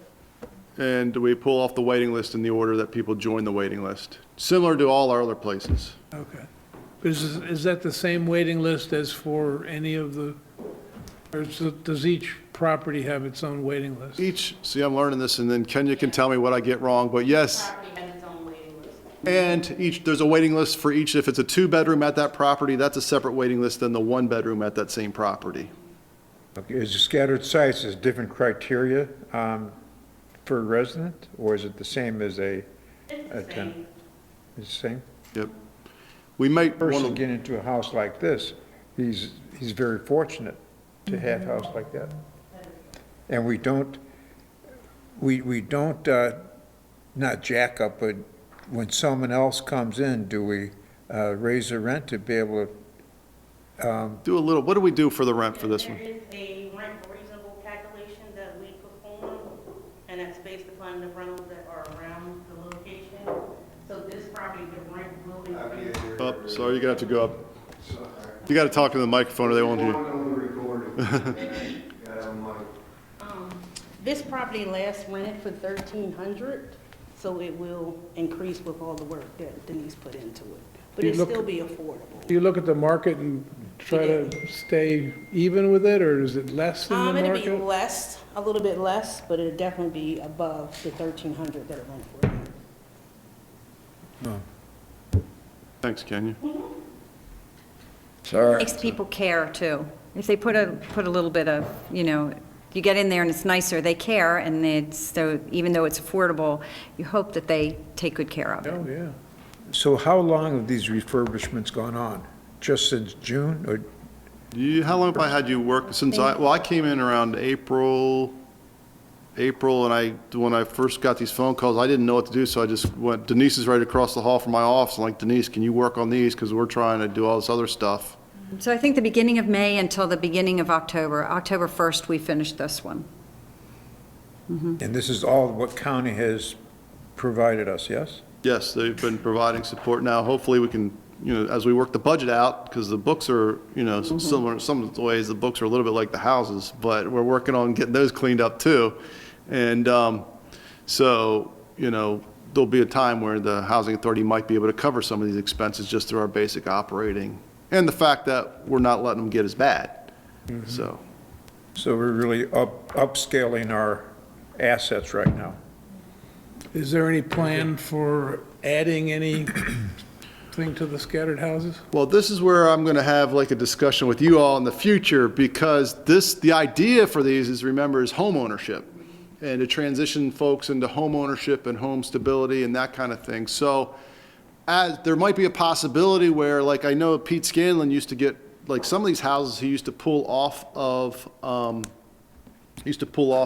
and we pull off the waiting list in the order that people join the waiting list, similar to all our other places. Okay. Is that the same waiting list as for any of the, does each property have its own waiting list? See, I'm learning this, and then Kenya can tell me what I get wrong, but yes. And there's a waiting list for each. If it's a 2-bedroom at that property, that's a separate waiting list than the 1-bedroom at that same property. Okay, is the scattered sites, is different criteria for a resident, or is it the same as a tenant? It's the same? Yep. We might want Person to, get into a house like this, he's very fortunate to have a house like that. And we don't, not jack up, but when someone else comes in, do we raise the rent to be able to? do a little, what do we do for the rent for this one? There is a rent reasonable calculation that we perform, and that's based upon the rentals that are around the location. So this property, the rent will increase. Oh, sorry, you're gonna have to go up. You gotta talk to the microphone or they won't hear. This property last rented for $1,300, so it will increase with all the work that Denise put into it. But You it'll look- still be affordable. Do you look at the market and try to stay even with it, or is it less than the It'll be market? less, a little bit less, but it'll definitely be above the $1,300 that it went for. Thanks, Kenya. Sorry. Makes people care too. If they put a little bit of, you get in there and it's nicer, they care, and so even though it's affordable, you hope that they take good care of it. Oh, yeah. So how long have these refurbishments gone on? Just since June, or? How long have I had you work since I came in around April, and when I first got these phone calls, I didn't know what to do, so I just went, Denise is right across the hall from my office. I'm like, Denise, can you work on these? Because we're trying to do all this other stuff. So I think the beginning of May until the beginning of October. October 1st, we finished this one. And this is all what county has provided us, yes? Yes, they've been providing support. Now, hopefully we can, as we work the budget out, because the books are, similar, some of the ways the books are a little bit like the houses, but we're working on getting those cleaned up too. And so, there'll be a time where the housing authority might be able to cover some of these expenses just through our basic operating. And the fact that we're not letting them get as bad, so. So we're really upscaling our assets right now. Is there any plan for adding anything to the scattered houses? Well, this is where I'm going to have like a discussion with you all in the future, because the idea for these is, remember, is home ownership, and to transition folks into home ownership and home stability and that kind of thing. So there might be a possibility where, like, I know Pete Scanlon used to get, like, some of these houses he used to pull off of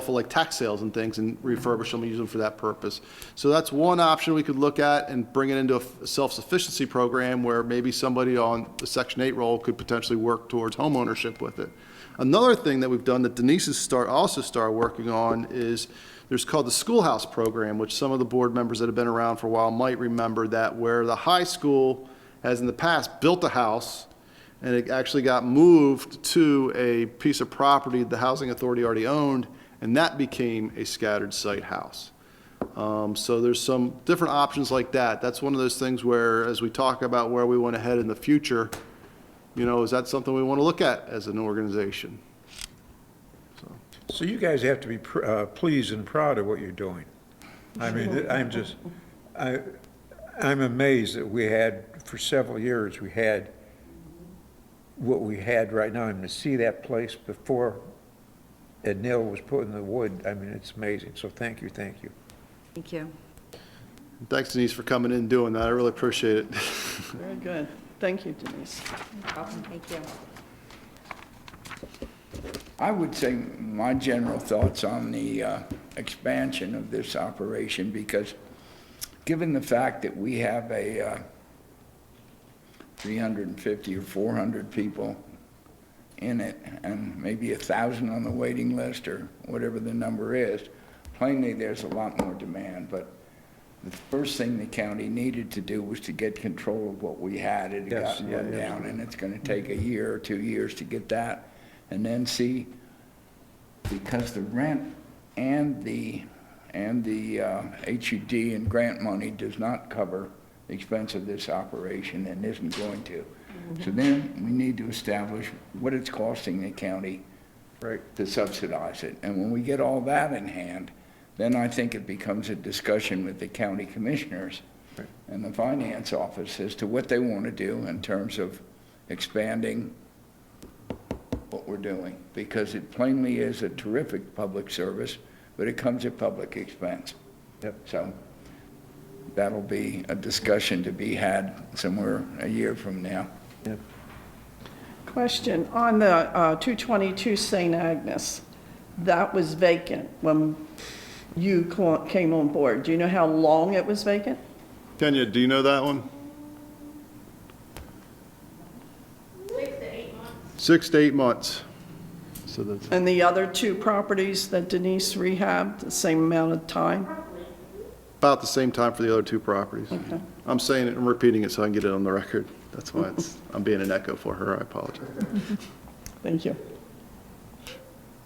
like tax sales and things and refurbish them and use them for that purpose. So that's one option we could look at, and bring it into a self-sufficiency program where maybe somebody on the Section 8 role could potentially work towards home ownership with it. Another thing that we've done that Denise has also started working on is there's called the schoolhouse program, which some of the board members that have been around for a while might remember, that where the high school has in the past built a house, and it actually got moved to a piece of property the housing authority already owned, and that became a scattered site house. So there's some different options like that. That's one of those things where, as we talk about where we want to head in the future, is that something we want to look at as an organization? So you guys have to be pleased and proud of what you're doing. I mean, I'm amazed that we had, for several years, we had what we had right now, and to see that place before a nail was put in the wood, I mean, it's amazing. So thank you, thank you. Thank you. Thanks, Denise, for coming in and doing that. I really appreciate it. Very good. Thank you, Denise. Thank you. I would say my general thoughts on the expansion of this operation, because given the fact that we have a 350 or 400 people in it, and maybe 1,000 on the waiting list, or whatever the number is, plainly there's a lot more demand. But the first thing the county needed to do was to get control of what we had. It had Yes, gotten yeah, run yeah. down, and it's going to take a year or 2 years to get that, and then see because the rent and the HUD and grant money does not cover the expense of this operation and isn't going to. So then we need to establish what it's costing the county to subsidize it. And when we get all that in hand, then I think it becomes a discussion with the county commissioners and the finance office as to what they want to do in terms of expanding what we're doing, because it plainly is a terrific public service, but it comes at public expense. So that'll be a discussion to be had somewhere a year from now. Question, on the 222 St. Agnes, that was vacant when you came on board. Do you know how long it was vacant? Kenya, do you know that one? 6 to 8 months. 6 to 8 months. So that's And the other two properties that Denise rehabbed, the same amount of time? about the same time for the other 2 properties. Okay. I'm saying it and repeating it so I can get it on the record. That's why I'm being an echo for her. I apologize. Thank you.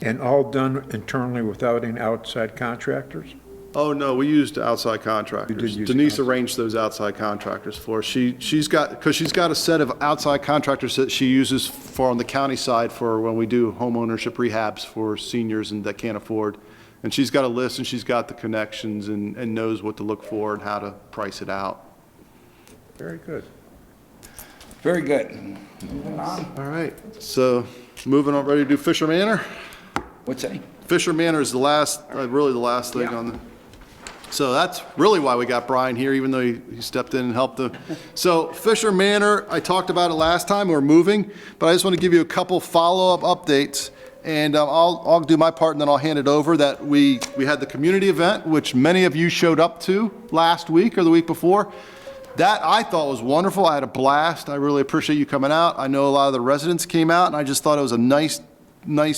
And all done internally without any outside contractors? Oh, no, we used outside contractors. You did use Denise outside. arranged those outside contractors for us. She's got a set of outside contractors that she uses for on the county side for when we do home ownership rehabs for seniors and that can't afford. And she's got a list and she's got the connections and knows what to look for and how to price it out. Very good. Very good. Moving on. All right, so moving on, ready to do Fisher Manor? What's that? Fisher Manor is the last, really the last thing Yeah. on the, so that's really why we got Brian here, even though he stepped in and helped the, so Fisher Manor, I talked about it last time, we're moving, but I just want to give you a couple follow-up updates, and I'll do my part and then I'll hand it over, that we had the community event, which many of you showed up to last week or the week before. That I thought was wonderful. I had a blast. I really appreciate you coming out. I know a lot of the residents came out, and I just thought it was a nice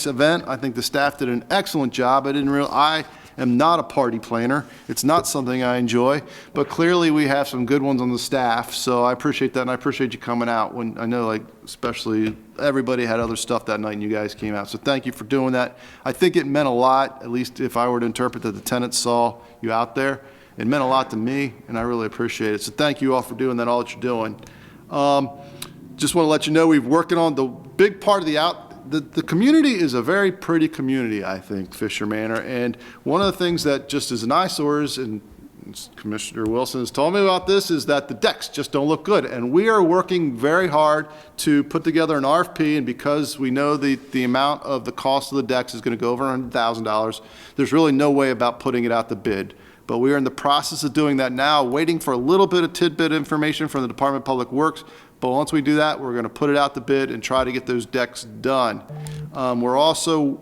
event. I think the staff did an excellent job. I am not a party planner. It's not something I enjoy, but clearly we have some good ones on the staff, so I appreciate that, and I appreciate you coming out. When I know, like, especially everybody had other stuff that night, and you guys came out, so thank you for doing that. I think it meant a lot, at least if I were to interpret that the tenants saw you out there. It meant a lot to me, and I really appreciate it. So thank you all for doing that, all that you're doing. Just want to let you know, we've working on the big part of the community is a very pretty community, I think, Fisher Manor. And one of the things that just as an eyesore is, and Commissioner Wilson has told me about this, is that the decks just don't look good. And we are working very hard to put together an RFP, and because we know the amount of the cost of the decks is going to go over $100,000, there's really no way about putting it out to bid. But we are in the process of doing that now, waiting for a little bit of tidbit information from the Department of Public Works. But once we do that, we're going to put it out to bid and try to get those decks done. We're also,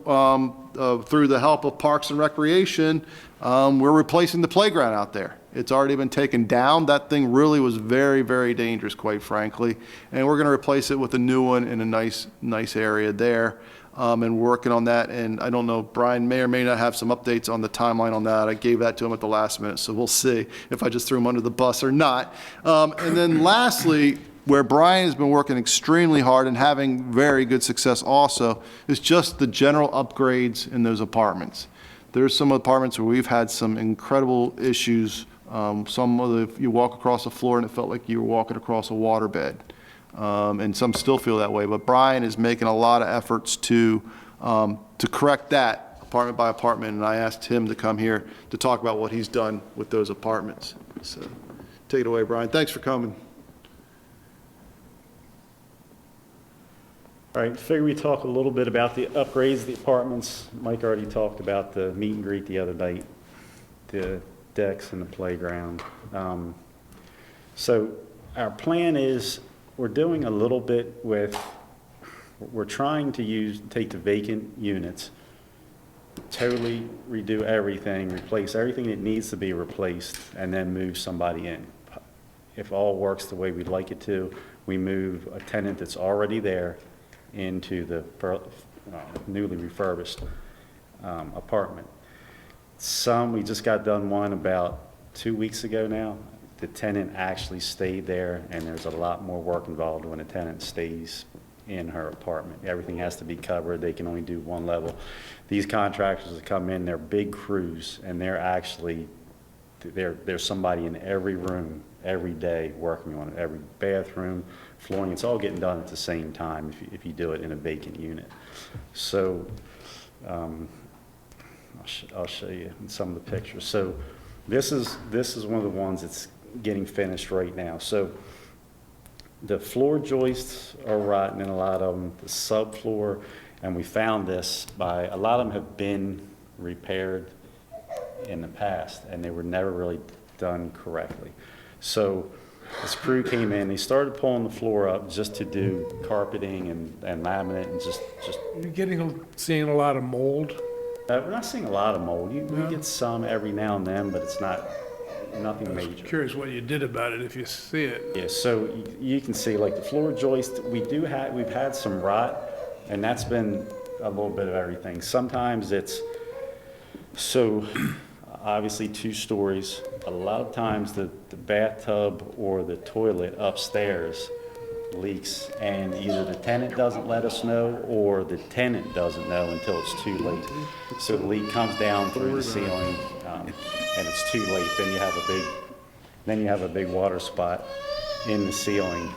through the help of Parks and Recreation, we're replacing the playground out there. It's already been taken down. That thing really was very, very dangerous, quite frankly. And we're going to replace it with a new one in a nice area there. And working on that, and I don't know, Brian may or may not have some updates on the timeline on that. I gave that to him at the last minute, so we'll see if I just threw him under the bus or not. And then lastly, where Brian has been working extremely hard and having very good success also, is just the general upgrades in those apartments. There's some apartments where we've had some incredible issues. Some of you walk across the floor and it felt like you were walking across a waterbed. And some still feel that way, but Brian is making a lot of efforts to correct that apartment by apartment, and I asked him to come here to talk about what he's done with those apartments. So take it away, Brian. Thanks for coming. All right, figure we talk a little bit about the upgrades of the apartments. Mike already talked about the meet and greet the other night, the decks and the playground. So our plan is, we're doing a little bit with, we're trying to take the vacant units, totally redo everything, replace everything that needs to be replaced, and then move somebody in. If all works the way we'd like it to, we move a tenant that's already there into the newly refurbished apartment. We just got done one about 2 weeks ago now. The tenant actually stayed there, and there's a lot more work involved when a tenant stays in her apartment. Everything has to be covered. They can only do one level. These contractors that come in, they're big crews, and they're actually, there's somebody in every room every day working on it, every bathroom, flooring. It's all getting done at the same time if you do it in a vacant unit. So I'll show you in some of the pictures. So this is one of the ones that's getting finished right now. So the floor joists are rotten in a lot of them, the subfloor, and we found this by, a lot of them have been repaired in the past, and they were never really done correctly. So this crew came in, they started pulling the floor up just to do carpeting and laminate and just You're seeing a lot of mold? we're not seeing a lot of mold. We get some every now and then, but it's nothing major. Curious what you did about it if you see it. Yeah, so you can see like the floor joist, we've had some rot, and that's been a little bit of everything. Sometimes it's, so obviously 2 stories. A lot of times the bathtub or the toilet upstairs leaks, and either the tenant doesn't let us know or the tenant doesn't know until it's too late. So the leak comes down through the ceiling, and it's too late. Then you have a big water spot in the ceiling.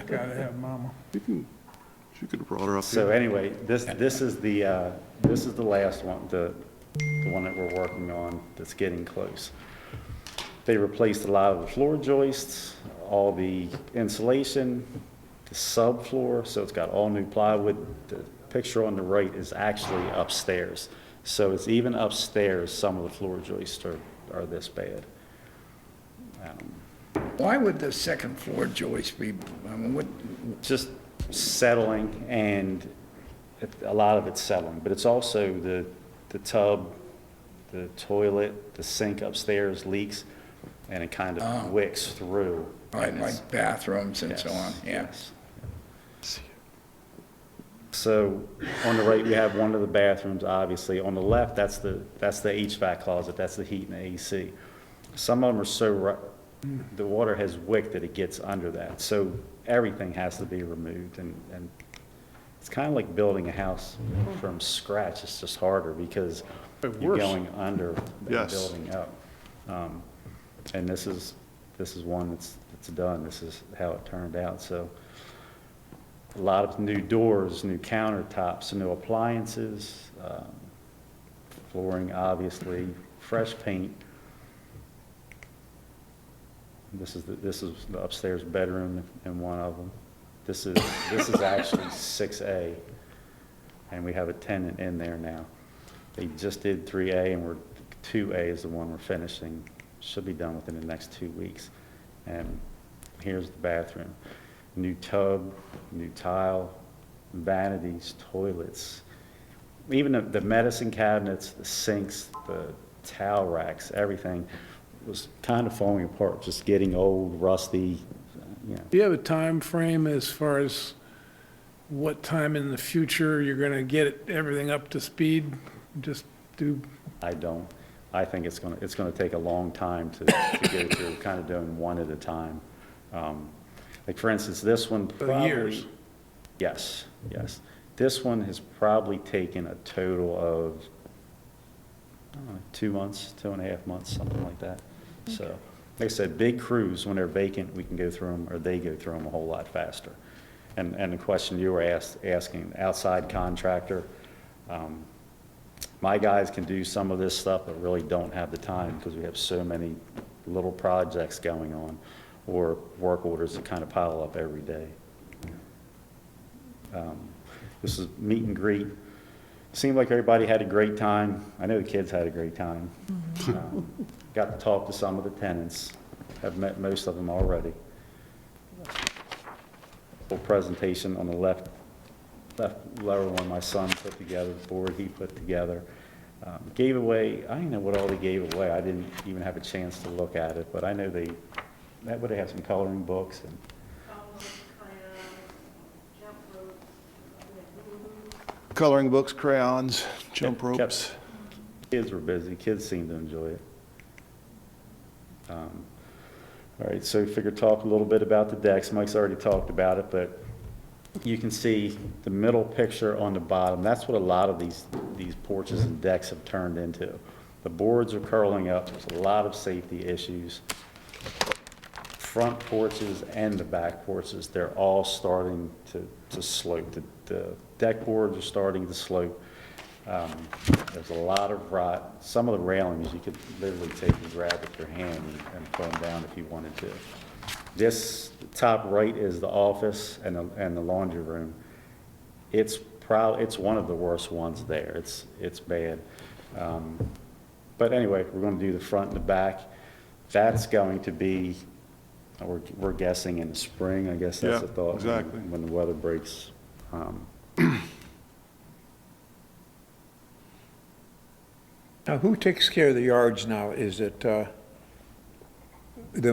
Gotta have mama. You could have brought her up So here. anyway, this is the last one, the one that we're working on that's getting close. They replaced a lot of the floor joists, all the insulation, the subfloor, so it's got all new plywood. The picture on the right is actually upstairs. So it's even upstairs, some of the floor joists are this bad. Why would the second floor joist be, I mean, what, Just settling, and a lot of it's settling, but it's also the tub, the toilet, the sink upstairs leaks, and it kind of wicks through. right, And it's- like bathrooms and so on, yeah. Yes. So on the right, you have one of the bathrooms, obviously. On the left, that's the HVAC closet, that's the heat and the AC. Some of them are so, the water has wicked that it gets under that. So everything has to be removed, and it's kind of like building a house from scratch. It's just harder because you're going under and Yes. building up. And this is one that's done. This is how it turned out. So a lot of new doors, new countertops, new appliances, flooring, obviously, fresh paint. This is the upstairs bedroom in one of them. This is actually 6A, and we have a tenant in there now. They just did 3A, and 2A is the one we're finishing. Should be done within the next 2 weeks. And here's the bathroom. New tub, new tile, vanities, toilets, even the medicine cabinets, the sinks, the towel racks, everything was kind of falling apart, just getting old, rusty, you know. Do you have a time frame as far as what time in the future you're gonna get everything up to speed? Just do, I don't. I think it's gonna take a long time to go through, kind of doing one at a time. Like for instance, this one probably. years. Yes, yes. This one has probably taken a total of, I don't know, 2 months, 2.5 months, something like that. So, like I said, big crews, when they're vacant, we can go through them, or they go through them a whole lot faster. And the question you were asking, outside contractor, my guys can do some of this stuff, but really don't have the time because we have so many little projects going on or work orders that kind of pile up every day. This is meet and greet. Seemed like everybody had a great time. I know the kids had a great time. Got to talk to some of the tenants. Have met most of them already. Full presentation on the left lower one my son put together, the board he put together. Gave away, I don't know what all they gave away. I didn't even have a chance to look at it, but I know they have some coloring books and Coloring books, crayons, jump kept- ropes. kids were busy. Kids seemed to enjoy it. All right, so figure talk a little bit about the decks. Mike's already talked about it, but you can see the middle picture on the bottom. That's what a lot of these porches and decks have turned into. The boards are curling up. There's a lot of safety issues. Front porches and the back porches, they're all starting to slope. The deck boards are starting to slope. There's a lot of rot. Some of the railings you could literally take and grab with your hand and pull them down if you wanted to. This top right is the office and the laundry room. It's one of the worst ones there. It's bad. But anyway, we're going to do the front and the back. That's going to be, we're guessing in the spring, I guess that's Yeah, the thought. exactly. When the weather breaks. Now, who takes care of the yards now? Is it the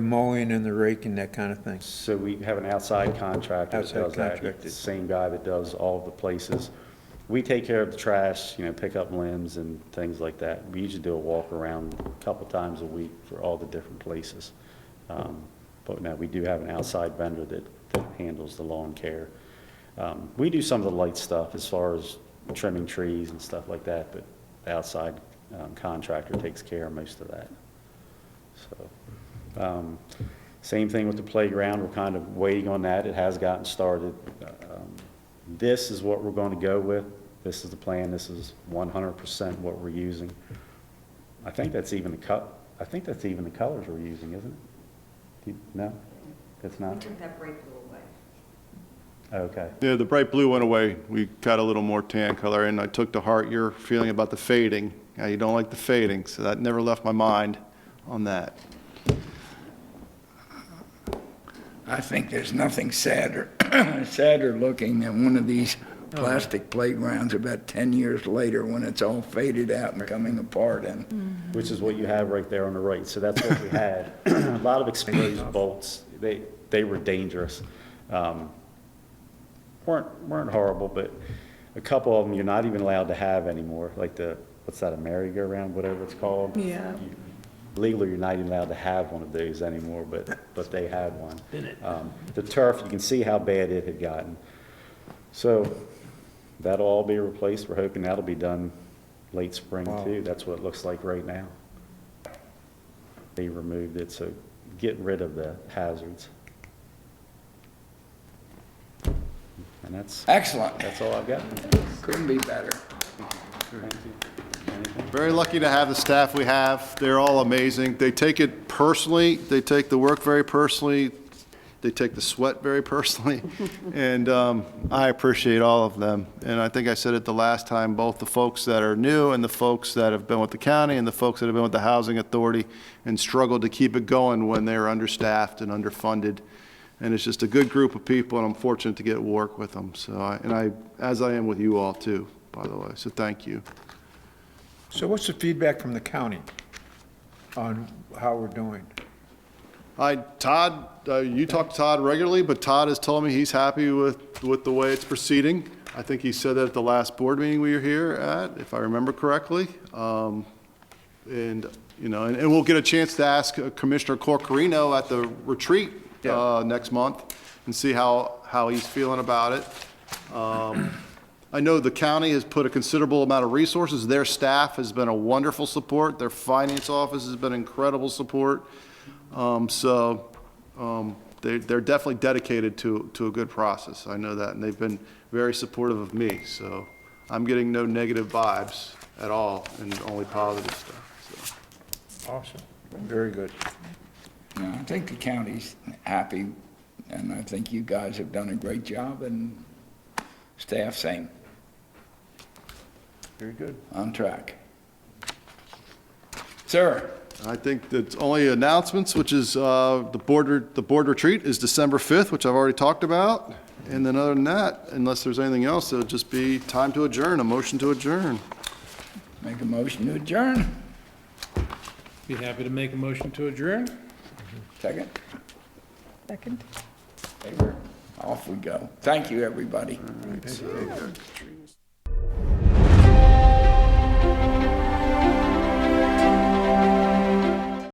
mowing and the raking, that kind of thing? So we have an outside contractor that Outside does that. contractor. It's the same guy that does all of the places. We take care of the trash, pick up limbs and things like that. We usually do a walk around a couple times a week for all the different places. But now we do have an outside vendor that handles the lawn care. We do some of the light stuff as far as trimming trees and stuff like that, but the outside contractor takes care of most of that. So, same thing with the playground. We're kind of waiting on that. It has gotten started. This is what we're going to go with. This is the plan. This is 100% what we're using. I think that's even the colors we're using, isn't it? No, it's We not. took that bright blue away. Okay. Yeah, the bright blue went away. We got a little more tan color, and I took to heart your feeling about the fading. How you don't like the fading, so that never left my mind on that. I think there's nothing sadder looking than one of these plastic playgrounds about 10 years later when it's all faded out and coming apart. And Which is what you have right there on the right. So that's what we had. A lot of exposed bolts. They were dangerous. Weren't horrible, but a couple of them you're not even allowed to have anymore. Like what's that, a merry-go-round, whatever it's called? Yeah. Legally, you're not even allowed to have one of those anymore, but they had one. The turf, you can see how bad it had gotten. So that'll all be replaced. We're hoping that'll be done late spring too. That's what it looks like right now. They removed it, so get rid of the hazards. And that's excellent. all I've got. Couldn't be better. Thank you. Anything? Very lucky to have the staff we have. They're all amazing. They take it personally. They take the work very personally. They take the sweat very personally. And I appreciate all of them. And I think I said it the last time, both the folks that are new and the folks that have been with the county and the folks that have been with the Housing Authority and struggled to keep it going when they were understaffed and underfunded. And it's just a good group of people, and I'm fortunate to get to work with them. So, as I am with you all too, by the way. So thank you. So what's the feedback from the county on how we're doing? Todd, you talk to Todd regularly, but Todd has told me he's happy with the way it's proceeding. I think he said that at the last board meeting we were here at, if I remember correctly. And we'll get a chance to ask Commissioner Corcorino at the retreat next month and see how he's feeling about it. I know the county has put a considerable amount of resources. Their staff has been a wonderful support. Their finance office has been incredible support. They're definitely dedicated to a good process. I know that, and they've been very supportive of me. So I'm getting no negative vibes at all, and only positive stuff. So. Awesome. Very good. No, I think the county's happy, and I think you guys have done a great job, and staff same. Very good. On track. Sir? I think that's only announcements, which is the board retreat is December 5th, which I've already talked about. And then other than that, unless there's anything else, it'll just be time to adjourn, a motion to adjourn. Make a motion to adjourn. Be happy to make a motion to adjourn. Second? Second. Favor? Off we go. Thank you, everybody. All right, so-